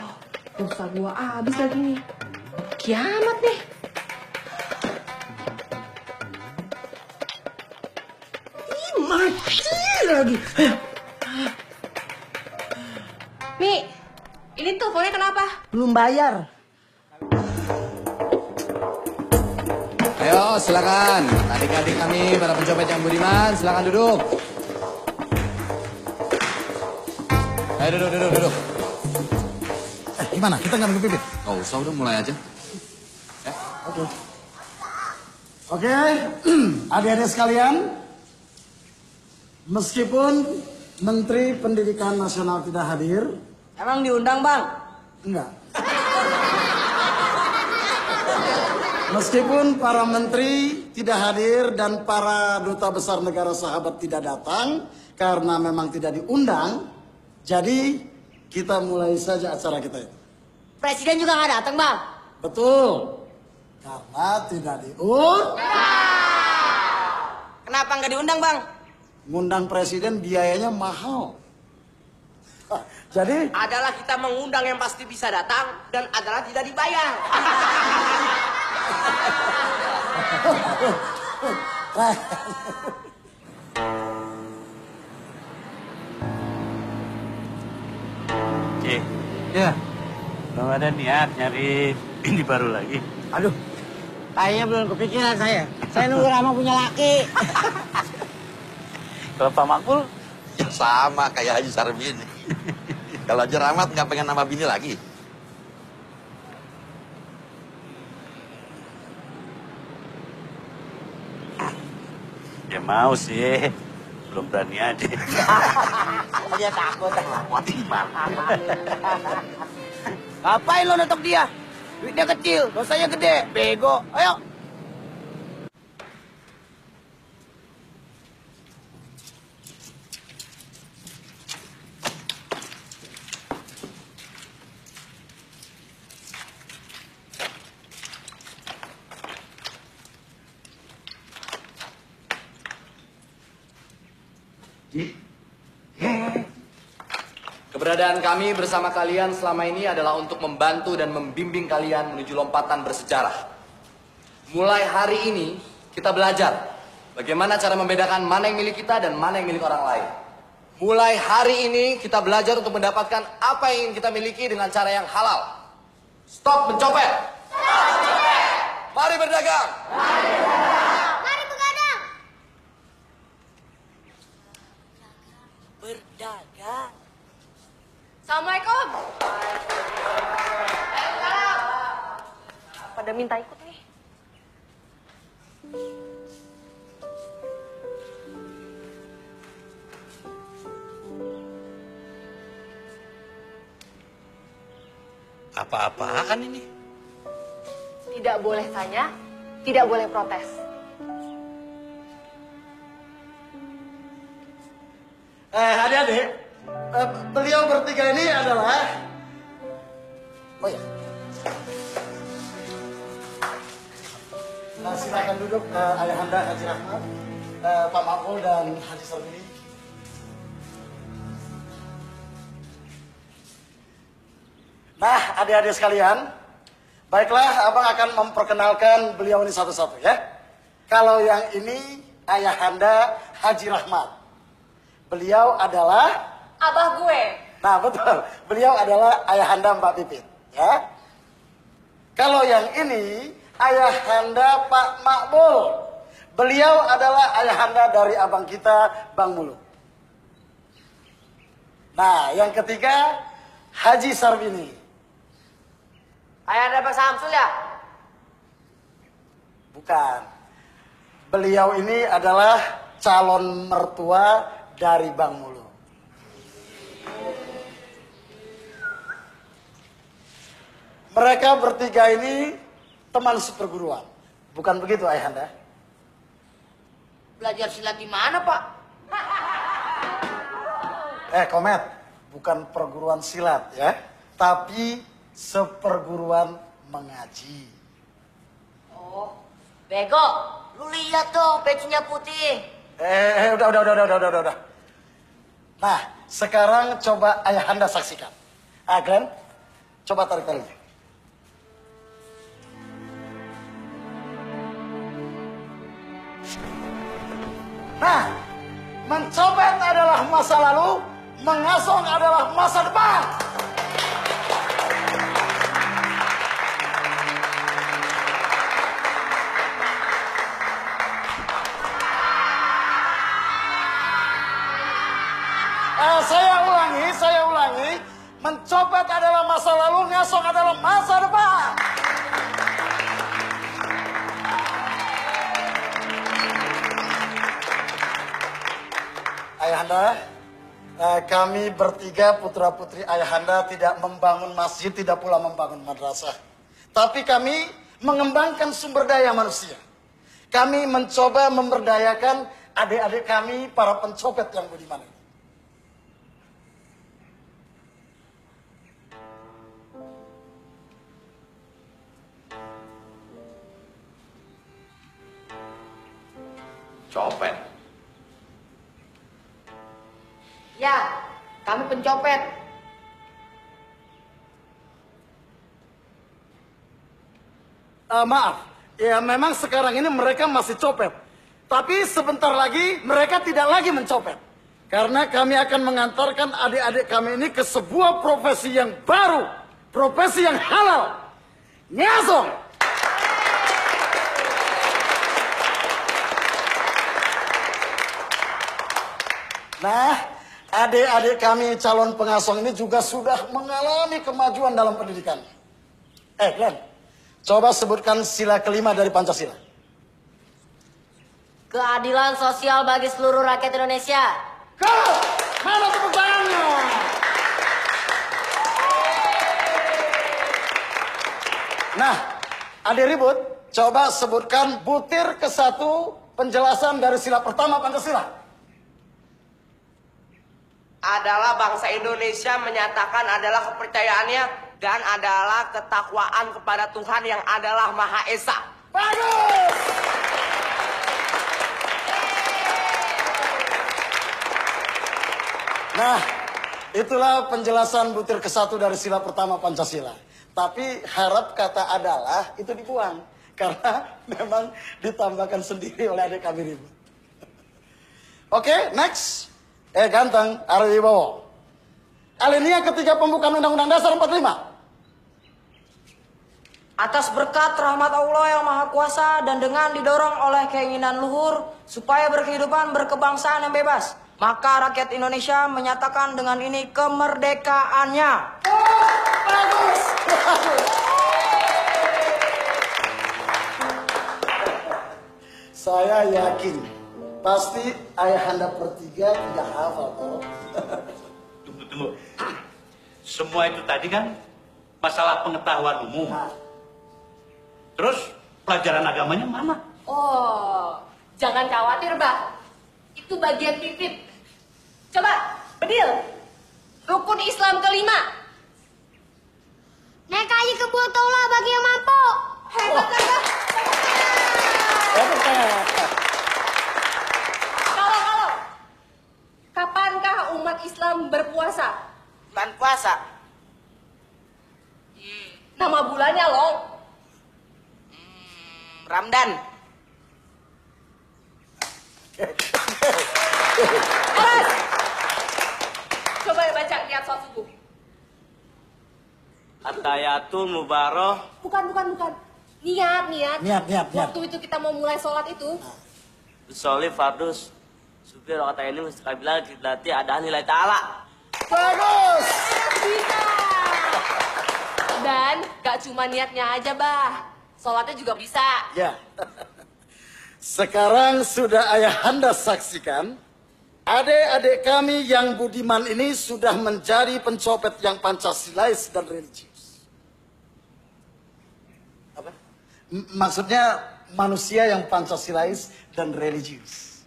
dosa gua abis lagi nih. Kiamat nih. Ih, mati lagi. Mi, ini teleponnya kenapa? Belum bayar. Ayo, silakan. Adik-adik kami, para pencopet yang budiman, silakan duduk. Ayo duduk. Gimana? Kita nggak nunggu Pipit? Nggak usah, udah mulai aja. Oke, adik-adik sekalian, meskipun Menteri Pendidikan Nasional tidak hadir. Emang diundang, Bang? Enggak. Meskipun para menteri tidak hadir dan para duta besar negara sahabat tidak datang karena memang tidak diundang, jadi kita mulai saja acara kita itu. Presiden juga nggak datang, Bang? Betul. Karena tidak diundang. Kenapa nggak diundang, Bang? Ngundang presiden biayanya mahal. Jadi adalah kita mengundang yang pasti bisa datang dan adalah tidak dibayar. Cik, ya, belum ada niat nyari ini baru lagi. Aduh, kayaknya belum kepikiran saya. Saya nunggu Rama punya laki. Kalau Pak Makbul? Ya sama kayak Haji Sarbini. Kalau Haji Rahmat nggak pengen nama bini lagi. Ya mau sih, belum berani aja. Dia takut. Ngapain lo netok dia? Duitnya kecil, dosanya gede. Bego. Ayo. Keberadaan kami bersama kalian selama ini adalah untuk membantu dan membimbing kalian menuju lompatan bersejarah. Mulai hari ini, kita belajar bagaimana cara membedakan mana yang milik kita dan mana yang milik orang lain. Mulai hari ini, kita belajar untuk mendapatkan apa yang ingin kita miliki dengan cara yang halal. Stop mencopet! Mari berdagang! Mari begadang. Berdagang. Assalamualaikum. Pada minta ikut nih. Apa-apaan ini? Tidak boleh tanya, tidak boleh protes. Adik-adik, beliau bertiga ini adalah... Oh ya. Silakan duduk, Ayahanda Haji Rahmat, Pak Makbul dan Haji Sarbini. Nah, adik-adik sekalian, baiklah, Abang akan memperkenalkan beliau ini satu-satu ya. Kalau yang ini Ayahanda Haji Rahmat. Beliau adalah Abah gue. Nah betul, beliau adalah Ayahanda Mbak Pipit, ya. Kalau yang ini Ayahanda Pak Makbul. Beliau adalah Ayahanda dari abang kita, Bang Muluk. Nah, yang ketiga Haji Sarbini. Ayahanda Pak Samsul ya? Bukan. Beliau ini adalah calon mertua dari Bang Muluk. Mereka bertiga ini teman seperguruan. Bukan begitu, Ayahanda? Belajar silat di mana, Pak? Komet, bukan perguruan silat ya, tapi seperguruan mengaji. Oh, bego. Lu lihat dong bajunya putih. Udah. Nah, sekarang coba Ayahanda saksikan. Glenn, coba tarik talinya. Nah, mencopet adalah masa lalu, mengasong adalah masa depan. Saya ulangi, mencopet adalah masa lalu, ngasong adalah masa depan. Ayahanda, kami bertiga putra-putri Ayahanda tidak membangun masjid, tidak pula membangun madrasah. Tapi kami mengembangkan sumber daya manusia. Kami mencoba memberdayakan adik-adik kami, para pencopet yang budiman ini. Copet. Ya, kami pencopet. Maaf, ya memang sekarang ini mereka masih copet. Tapi sebentar lagi mereka tidak lagi mencopet. Karena kami akan mengantarkan adik-adik kami ini ke sebuah profesi yang baru. Profesi yang halal. Ngasong. Nah, adik-adik kami calon pengasong ini juga sudah mengalami kemajuan dalam pendidikan. Glenn, coba sebutkan sila kelima dari Pancasila. Keadilan sosial bagi seluruh rakyat Indonesia. Mana tepuk tangannya? Nah, adik ribut, coba sebutkan butir ke-1 penjelasan dari sila pertama Pancasila. Adalah bangsa Indonesia menyatakan adalah kepercayaannya dan adalah ketakwaan kepada Tuhan yang adalah Maha Esa. Bagus! Nah, itulah penjelasan butir ke-1 dari sila pertama Pancasila. Tapi harap kata adalah itu dibuang. Karena memang ditambahkan sendiri oleh adik kami ribut. Oke, next. Ganteng, Ari Wibowo. Alinea ketiga pembukaan Undang-Undang Dasar 45. Atas berkat rahmat Allah yang Maha Kuasa dan dengan didorong oleh keinginan luhur supaya berkehidupan berkebangsaan yang bebas, maka rakyat Indonesia menyatakan dengan ini kemerdekaannya. Bagus. Saya yakin pasti Ayahanda bertiga tidak hafal toh. Tunggu. Semua itu tadi kan masalah pengetahuan umum. Terus pelajaran agamanya mana? Oh, jangan khawatir, Bah. Itu bagian Pipit. Coba, Bedil. Rukun Islam kelima. Naik aja ke Botola bagi yang mampu. Hebat, Bah. Kalau. Kapankah umat Islam berpuasa? Bulan puasa. Nama bulannya loh. Ramdan. Alas. Coba baca niat sholat subuh. Atayatul mubaroh. Bukan. Niat. Niat. Waktu itu kita mau mulai sholat itu. Usolli fardus. Supir kata ini mesti bilang berarti ada nilai ta'ala. Bagus. Bisa. Dan gak cuma niatnya aja, Bah. Sholatnya juga bisa. Ya. Sekarang sudah Ayahanda saksikan adik-adik kami yang budiman ini sudah menjadi pencopet yang Pancasilais dan religius. Apa? Maksudnya manusia yang Pancasilais dan religius.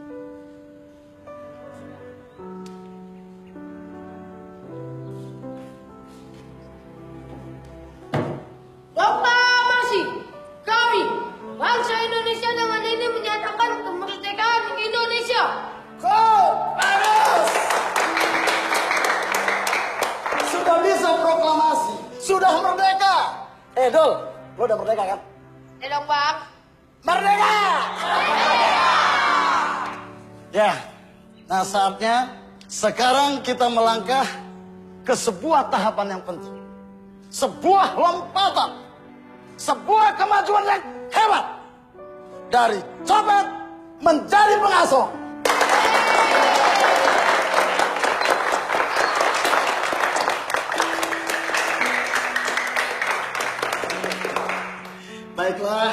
Proklamasi kami bangsa Indonesia dengan ini menyatakan kemerdekaan Indonesia. Bagus! Sudah bisa proklamasi, sudah merdeka. Dol, lo udah merdeka kan? Dong bang. Merdeka! Ya, nah saatnya sekarang kita melangkah ke sebuah tahapan yang penting. Sebuah lompatan, sebuah kemajuan yang hebat. Dari copet menjadi pengasuh. Baiklah,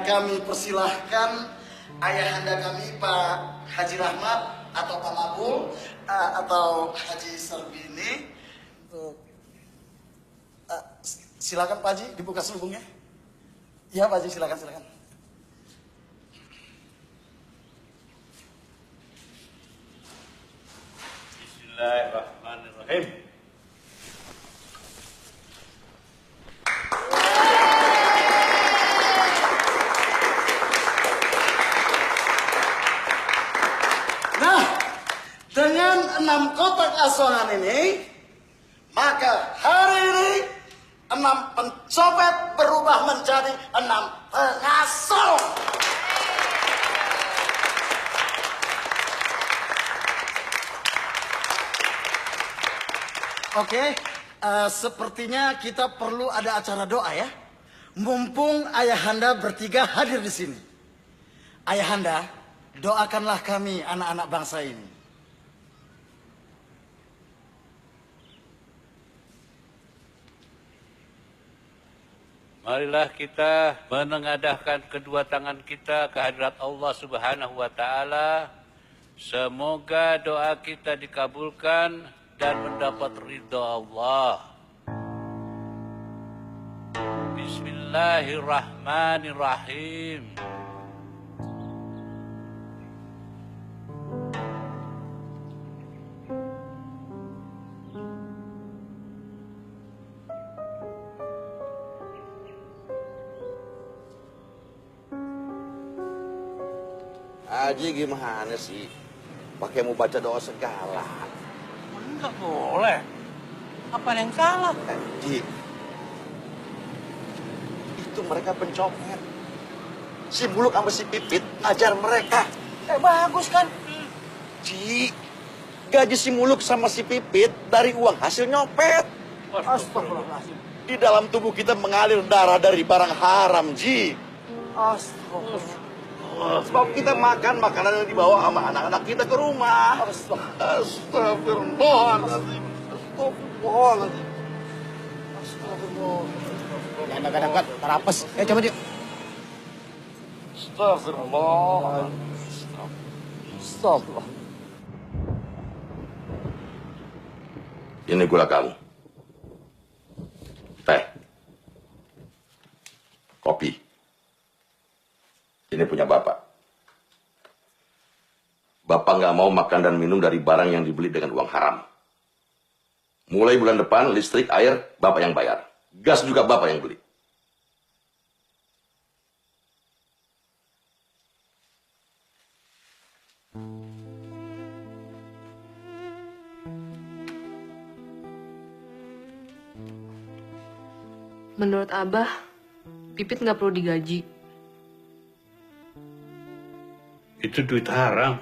kami persilahkan ayahanda kami Pak Haji Rahmat atau Pak Mabul atau Haji Sarbini untuk silakan Pak Haji dibuka selubungnya. Ya Pak Haji, silakan. Bismillahirrahmanirrahim. Nah, dengan 6 kotak asongan ini, maka hari ini 6 pencopet berubah menjadi 6 pengasuh. Oke, sepertinya kita perlu ada acara doa ya. Mumpung ayahanda bertiga hadir di sini. Ayahanda, doakanlah kami anak-anak bangsa ini. Marilah kita menengadahkan kedua tangan kita ke hadirat Allah Subhanahu wa taala. Semoga doa kita dikabulkan dan mendapat ridha Allah. Bismillahirrahmanirrahim. Haji gimana sih? Pakai mau baca doa segala. Enggak boleh. Apa yang salah? Ji, itu mereka pencopet. Si Muluk sama si Pipit ajar mereka. Bagus kan? Ji, gaji si Muluk sama si Pipit dari uang hasil nyopet. Astagfirullahaladzim. Di dalam tubuh kita mengalir darah dari barang haram, Ji. Astagfirullah. Sebab kita makan makanan yang dibawa sama anak-anak kita ke rumah. Astagfirullahaladzim. Astagfirullahaladzim. Astagfirullah. Jangan angkat, terapes. Coba dia. Astagfirullah. Astagfirullah. Ini gula kamu. Teh. Kopi. Ini punya Bapak. Bapak nggak mau makan dan minum dari barang yang dibeli dengan uang haram. Mulai bulan depan, listrik, air, Bapak yang bayar. Gas juga Bapak yang beli. Menurut Abah, Pipit nggak perlu digaji. Itu duit haram.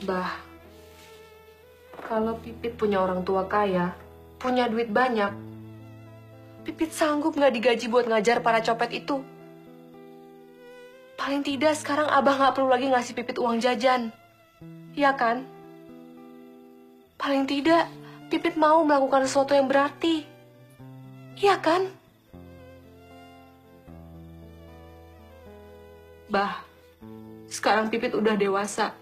Bah, kalau Pipit punya orang tua kaya, punya duit banyak, Pipit sanggup nggak digaji buat ngajar para copet itu. Paling tidak sekarang Abah nggak perlu lagi ngasih Pipit uang jajan. Iya kan? Paling tidak, Pipit mau melakukan sesuatu yang berarti. Iya kan? Bah, sekarang Pipit udah dewasa.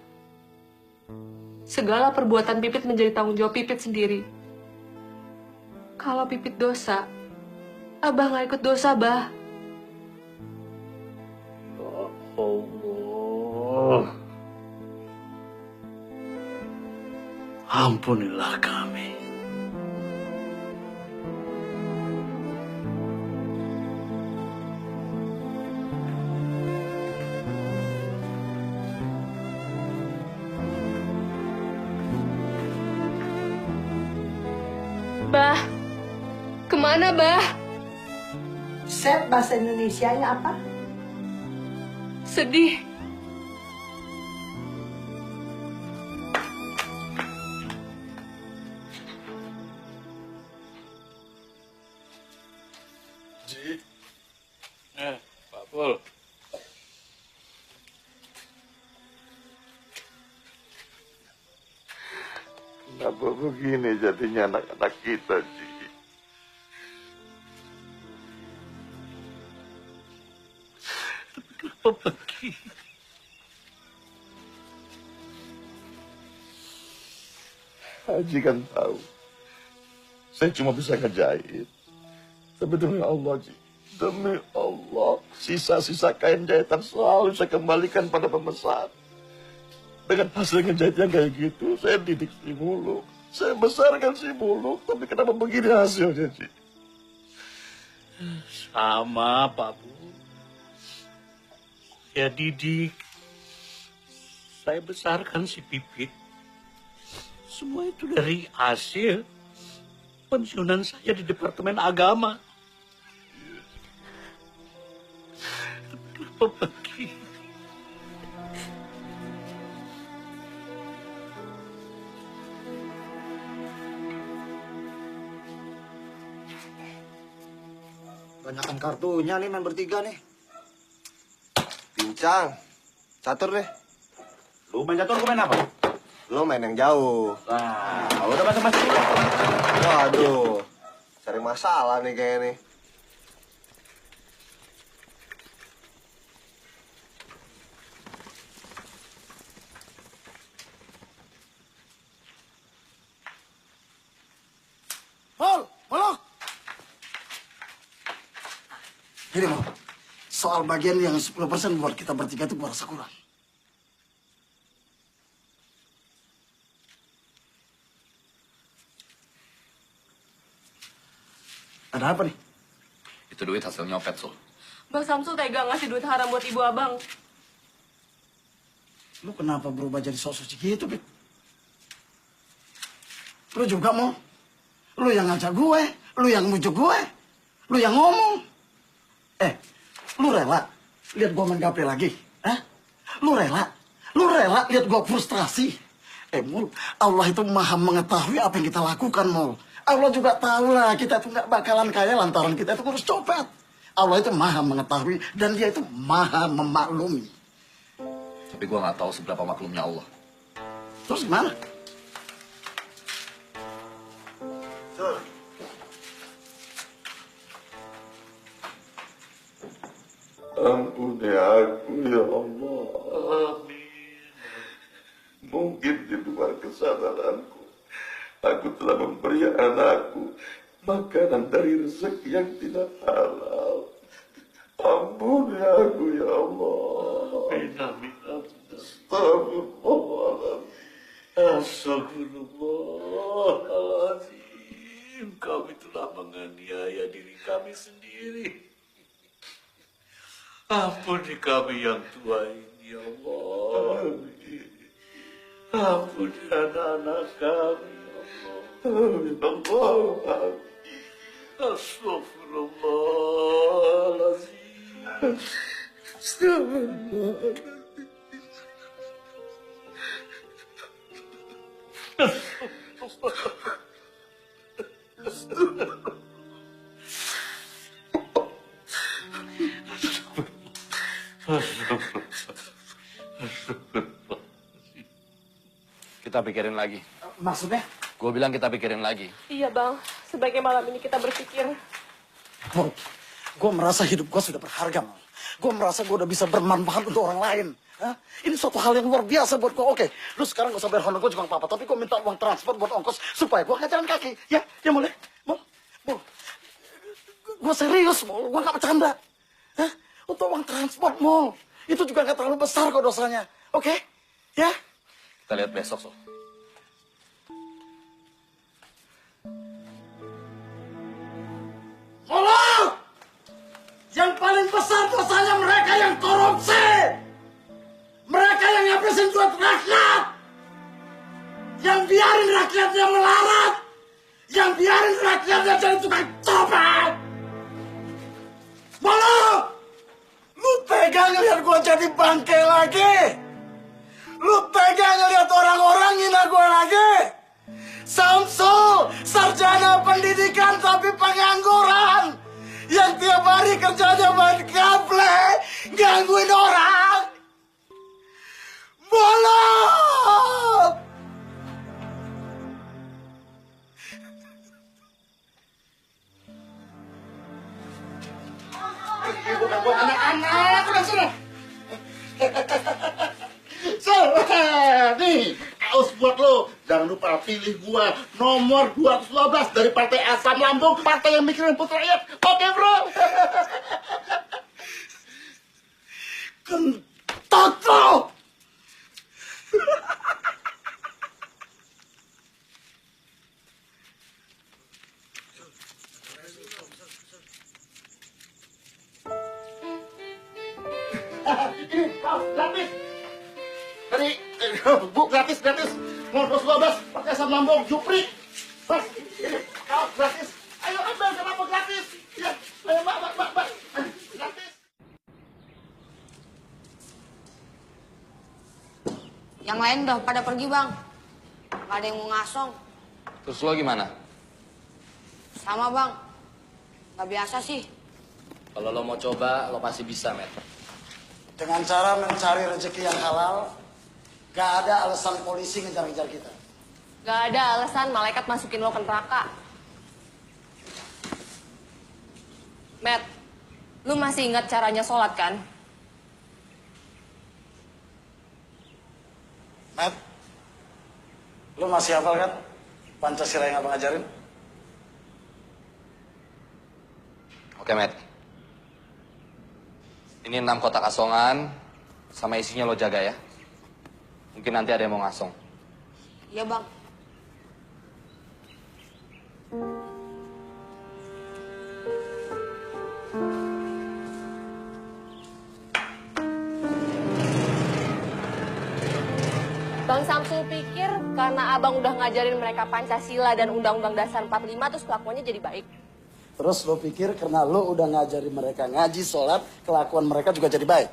Segala perbuatan Pipit menjadi tanggung jawab Pipit sendiri. Kalau Pipit dosa, Abah nggak ikut dosa, Bah. Allah, ampunilah kami. Bah, kemana, Bah? Set bahasa Indonesianya apa? Sedih. Pak Pul. Kenapa begini jadinya anak-anak kita, Ji? Kenapa begini? Haji kan tahu. Saya cuma bisa ngejahit. Tapi demi Allah, Ji. Demi Allah, sisa-sisa kain jahitan selalu saya kembalikan pada pemesan. Dengan hasil ngejahit yang kayak gitu, saya didik si Muluk. Saya besarkan si Muluk, tapi kenapa begini hasilnya, Ji? Sama, Pak Bu. Saya didik. Saya besarkan si Pipit. Semua itu dari hasil pensiunan saya di Departemen Agama. Kenapa begini? Banyakan kartunya nih main bertiga nih. Pincang, catur deh. Lu main catur, gue main apa? Lo main yang jauh. Nah, udah masuk-masuk. Waduh, cari masalah nih kayaknya nih. Mol, Molok. Gini, Mol. Soal bagian yang 10% buat kita bertiga itu gua rasa kurang. Ada apa nih? Itu duit hasil nyopet, Sul. Bang Samsul tega ngasih duit haram buat ibu abang. Lu kenapa berubah jadi sok suci gitu, Pit? Lu juga mau? Lu yang ngajak gue, lu yang mujuk gue, lu yang ngomong. Lu rela lihat gue main gaple lagi? Lu rela lihat gue frustrasi? Mul, Allah itu maha mengetahui apa yang kita lakukan, Mul. Allah juga tahu lah kita itu nggak bakalan kaya lantaran kita itu ngurus copet. Allah itu maha mengetahui dan dia itu maha memaklumi. Tapi gue nggak tahu seberapa maklumnya Allah. Terus gimana? Ampuni aku, ya Allah. Amin. Mungkin di luar kesadaranku, aku telah memberi anakku makanan dari rezeki yang tidak halal. Ampuni aku, ya Allah. Amin. Astagfirullahaladzim. Astagfirullahaladzim. Kami telah menganiaya diri kami sendiri. Ampuni kami yang tua ini, ya Allah. Ampuni anak-anak kami, ya Allah. Astagfirullahaladzim. Kita pikirin lagi. Maksudnya? Gue bilang kita pikirin lagi. Iya bang, sebaiknya malam ini kita berpikir. Mul, Gue merasa hidup gue sudah berharga, Mal. Gue merasa gue udah bisa bermanfaat untuk orang lain. Hah? Ini suatu hal yang luar biasa buat gue. Oke, lu sekarang gak usah bayar honor gue juga apa-apa. Tapi gue minta uang transport buat ongkos supaya gue gak jalan kaki. Ya boleh? Mau? Gue serius, Mal. Gue gak bercanda. Hah? Untuk uang transport, Mal. Itu juga gak terlalu besar kok dosanya. Oke? Ya? Kita lihat besok, Sol. Tolong! Yang paling besar dosanya mereka yang korupsi. Mereka yang ngabisin duit rakyat. Yang biarin rakyatnya melarat. Yang biarin rakyatnya jadi tukang copet. Malu! Lu tega ngeliat gua jadi bangke lagi? Lu tega ngeliat orang-orang ngina gua lagi? Samsul, sarjana pendidikan tapi pengangguran. Yang tiap hari kerjanya main gaple, gangguin orang. Bolot! Bukan buat anak-anak, udah sana. Nih, kaos buat lo. Jangan lupa pilih gua nomor 212 dari Partai Asam Lambung, partai yang mikirin putra rakyat. Oke, bro. Kentot lo. Ini kaos gratis. Dari Bu gratis. Nomor 12 pakai Asam Lambung Jupri. Mas, ini kaos gratis. Ayo ambil, kenapa gratis? Ya, ayo mbak. Gratis. Yang lain udah pada pergi, Bang. Gak ada yang mau ngasong. Terus lo gimana? Sama, Bang. Gak biasa sih. Kalau lo mau coba, lo pasti bisa, Met. Dengan cara mencari rezeki yang halal, gak ada alasan polisi ngejar-ngejar kita. Gak ada alasan malaikat masukin lo ke neraka. Matt, lu masih ingat caranya sholat kan? Matt, lu masih hafal kan Pancasila yang abang ajarin? Oke, Matt. Ini 6 kotak asongan, sama isinya lo jaga ya. Mungkin nanti ada yang mau ngasong. Iya, Bang. Bang Samsul pikir karena abang udah ngajarin mereka Pancasila dan Undang-Undang Dasar 45 terus kelakuannya jadi baik. Terus lo pikir karena lo udah ngajarin mereka ngaji, sholat, kelakuan mereka juga jadi baik?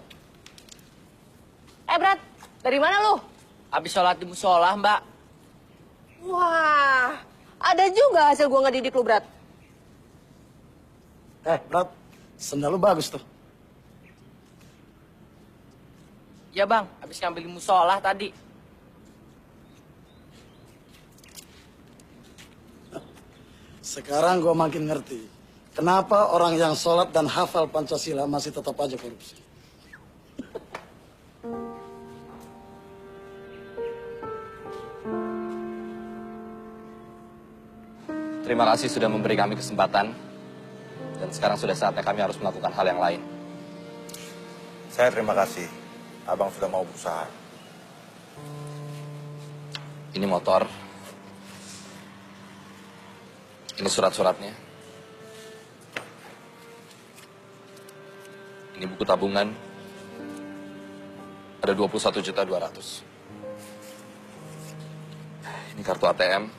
Brad, dari mana lu? Habis sholat di musola, Mbak. Wah, ada juga hasil gua ngedidik lu, Brad. Brad, sendal lu bagus tuh. Ya, Bang. Habis ngambil di musola tadi. Sekarang gua makin ngerti kenapa orang yang sholat dan hafal Pancasila masih tetap aja korupsi. Terima kasih sudah memberi kami kesempatan. Dan sekarang sudah saatnya kami harus melakukan hal yang lain. Saya terima kasih. Abang sudah mau berusaha. Ini motor. Ini surat-suratnya. Ini buku tabungan. Ada 21.200.000. Ini kartu ATM.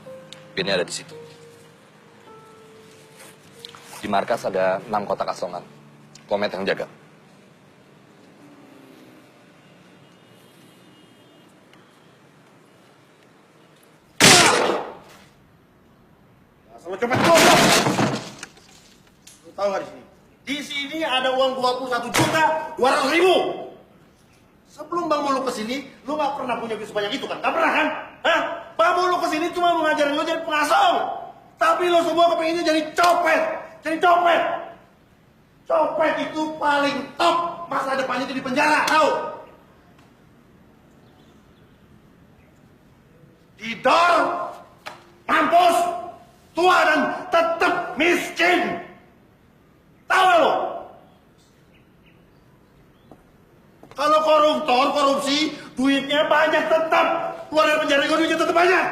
PIN-nya ada di situ. Di markas ada 6 kotak asongan. Komet yang jaga. Sama copet goblok. Lu tahu nggak di sini? Di sini ada uang 21.200.000. Sebelum Bang Muluk kesini, lu nggak pernah punya duit sebanyak itu kan? Nggak pernah kan? Hah? Bang Muluk kesini cuma mengajarin lu jadi pengasong. Tapi lu semua kepinginnya jadi copet. Jadi copet. Copet itu paling top, masa depannya itu di penjara, tahu? Didor, mampus, tua dan tetap miskin. Tahu lo? Kalau koruptor, korupsi, duitnya banyak tetap. Keluar dari penjara juga duitnya tetap banyak.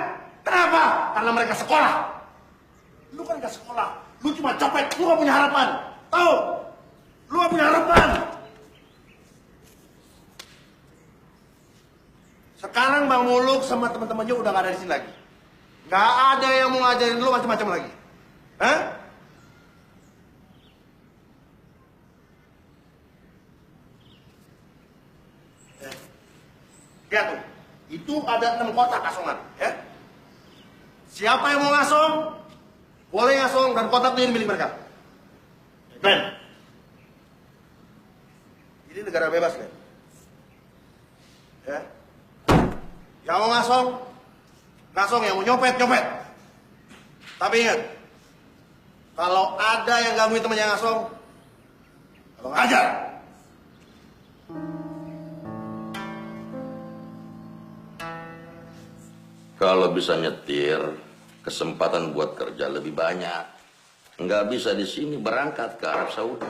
Kenapa? Karena mereka sekolah. Lu kan gak sekolah, lu cuma copet, lu gak punya harapan. Tahu? Lu gak punya harapan. Sekarang Bang Muluk sama teman-temannya udah gak ada di sini lagi. Gak ada yang mau ngajarin lu macam-macam lagi. Hah? Lihat tuh, itu ada 6 kotak kasongan, ya. Siapa yang mau ngasong, boleh ngasong dan kotak itu milik mereka. Glenn, ini negara bebas, Glenn. Ya. Yang mau ngasong, ngasong. Yang mau nyopet, nyopet. Tapi ingat, kalau ada yang gangguin temannya ngasong, kalau ngajar. Kalau bisa nyetir, kesempatan buat kerja lebih banyak. Nggak bisa di sini berangkat ke Arab Saudi.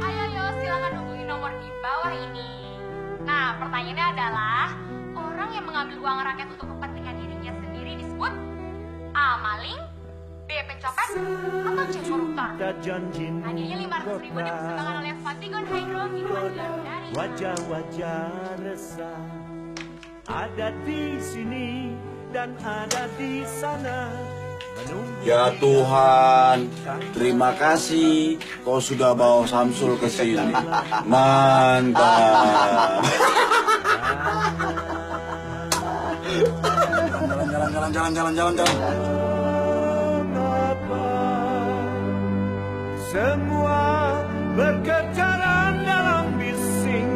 Ayo, silakan hubungi nomor di bawah ini. Nah, pertanyaannya adalah, orang yang mengambil uang rakyat untuk kepentingan dirinya sendiri disebut A. Maling, B. Pencopet, atau C. Koruptor. Hadiahnya 500.000 dipersembahkan oleh Fatigon Hydro Minuman dari Wajah-wajah resah ada di sini dan ada di sana. Ya Tuhan, terima kasih kau sudah bawa Samsul ke sini. Mantap. Jalan. Semua berkejaran dalam bising.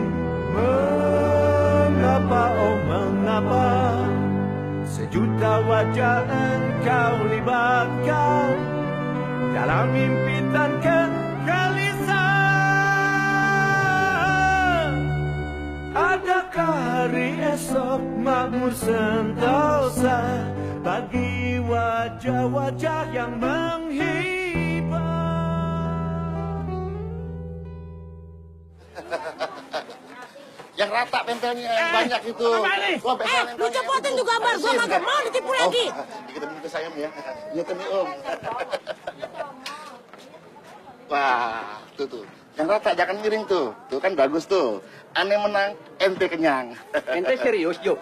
Mengapa, oh mengapa, sejuta wajah engkau libatkan dalam impitan kegelisahan. Adakah hari esok makmur sentosa bagi wajah-wajah yang menghibur? Yang rata tempelnya yang banyak itu. Lu cepotin tuh gambar, gua kagak mau ditipu lagi. Kita minta saya ya. Ingat nih Om. Wah, tuh. Yang rata jangan miring tuh. Tuh kan bagus tuh. Aneh menang, ente kenyang. Ente serius, Jo?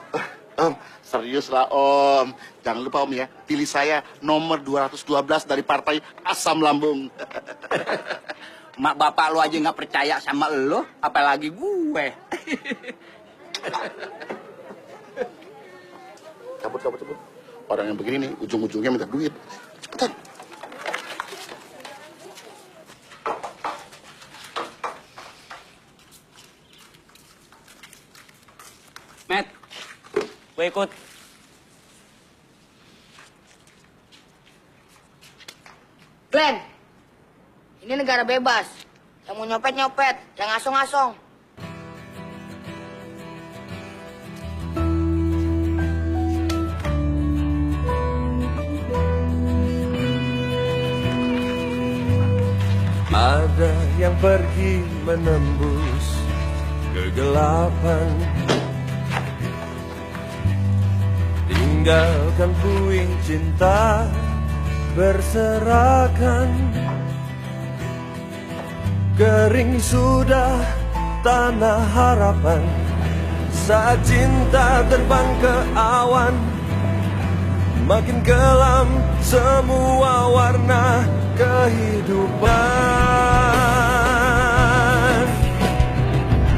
Om, serius lah Om. Jangan lupa Om ya, pilih saya nomor 212 dari partai Asam Lambung. Mak bapak lu aja nggak percaya sama lu, apalagi gue. Cabut. Orang yang begini nih, ujung-ujungnya minta duit. Cepetan. Matt, gue ikut. Glenn, ini negara bebas. Yang mau nyopet-nyopet, yang ngasong-ngasong. Ada yang pergi menembus kegelapan, tinggalkan puing cinta berserakan. Kering sudah tanah harapan saat cinta terbang ke awan. Makin kelam semua warna kehidupan.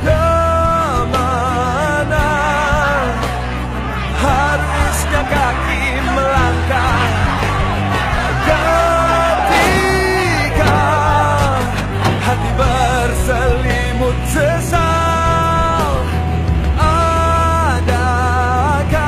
Kemana harusnya kaki melangkah ketika hati berselimut sesal? Adakah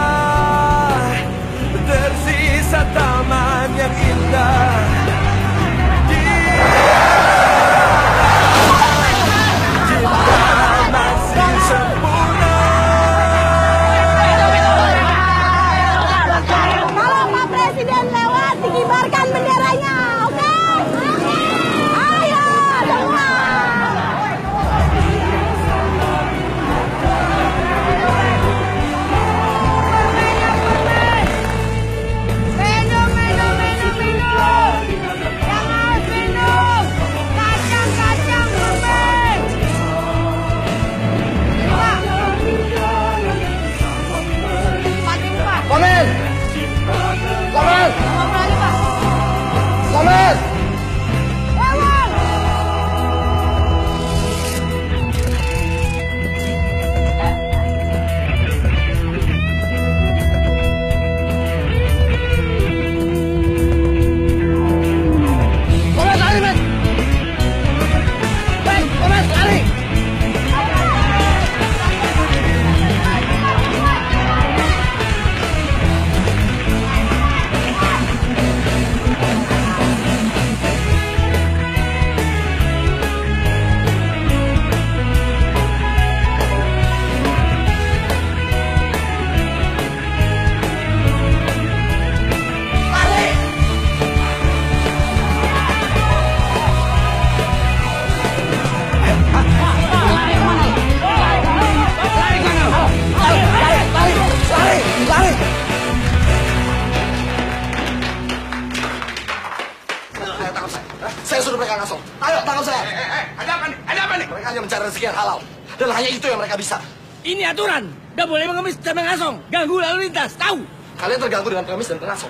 rezeki yang halal. Dan hanya itu yang mereka bisa. Ini aturan. Gak boleh mengemis dan mengasong. Ganggu lalu lintas, tahu? Kalian terganggu dengan pengemis dan pengasong.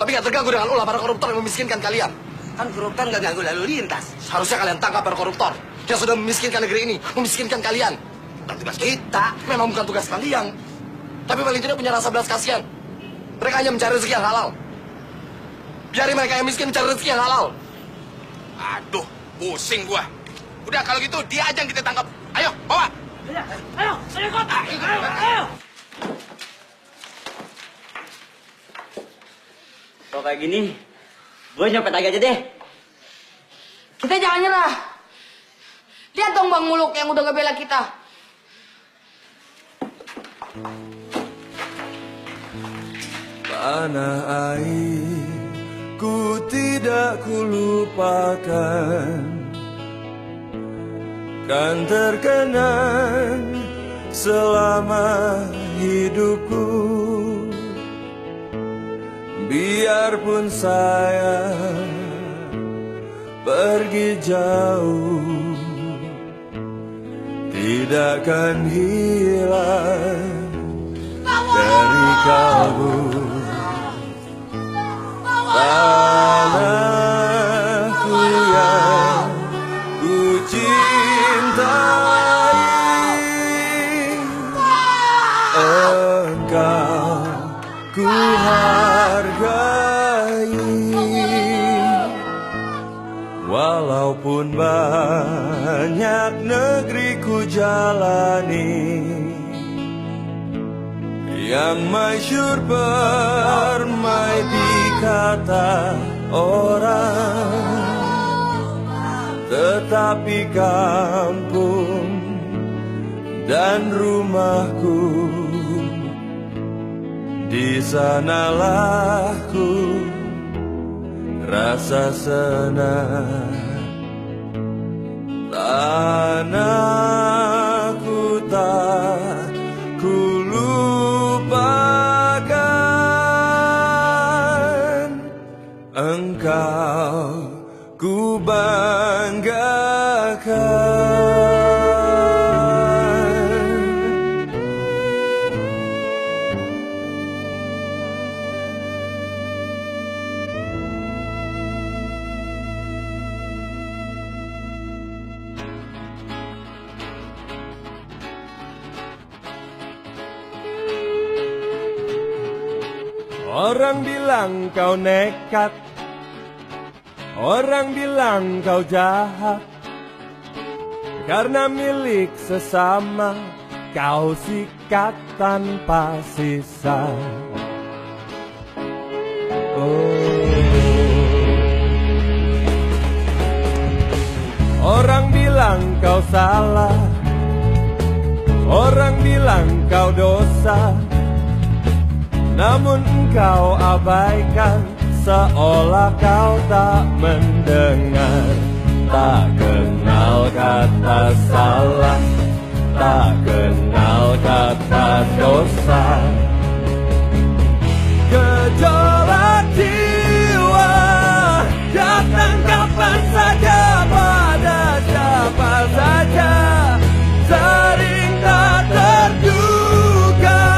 Tapi gak terganggu dengan ulah para koruptor yang memiskinkan kalian. Kan koruptor gak ganggu lalu lintas. Seharusnya kalian tangkap para koruptor yang sudah memiskinkan negeri ini, memiskinkan kalian. Bukan tugas kita, memang bukan tugas kalian. Tapi paling tidak punya rasa belas kasihan. Mereka hanya mencari rezeki yang halal. Biarin mereka yang miskin mencari rezeki yang halal. Aduh, pusing gua. Udah kalau gitu dia aja yang kita tangkap. Ayo, bawa. Ayo, kota. Ayo. Kalau kayak gini, gue nyopet lagi aja deh. Kita jangan nyerah. Lihat dong Bang Muluk yang udah ngebela kita. Tanah air ku tidak kulupakan, kan terkenang selama hidupku. Biarpun saya pergi jauh, tidak akan hilang dari kalbu. Tanahku yang ku cintai, engkau ku hargai. Walaupun banyak negeri ku jalani, yang masyhur permai dikata orang, tetapi kampung dan rumahku, di sanalah ku rasa senang. Tanahku tak ku lupakan, engkau ku banggakan. Orang bilang kau nekat, orang bilang kau jahat, karena milik sesama kau sikat tanpa sisa. Orang bilang kau salah, orang bilang kau dosa, namun engkau abaikan, seolah kau tak mendengar. Tak kenal kata salah, tak kenal kata dosa. Gejolak jiwa datang kapan saja, pada siapa saja, sering tak terduga.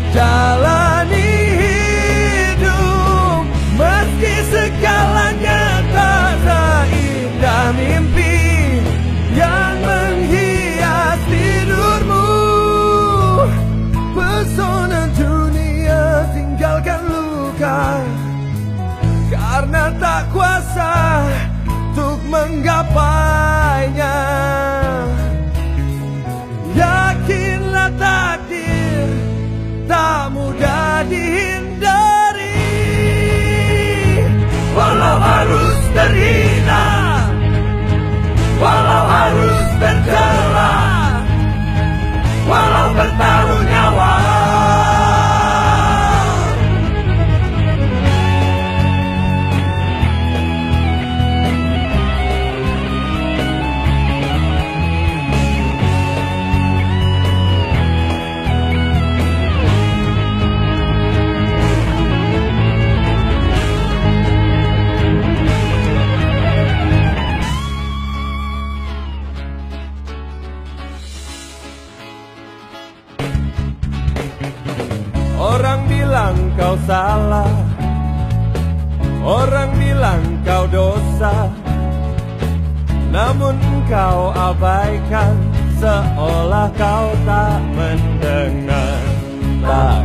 Jalani hidup meski segalanya tak seindah mimpi yang menghias tidurmu. Pesona dunia tinggalkan luka, karena tak kuasa untuk menggapainya. Yakinlah takdir tak mudah dihindari, walau harus terhina, walau harus tercela, walau bertaruh nyawa. Orang bilang kau salah, orang bilang kau dosa, namun kau abaikan seolah kau tak mendengar. Tak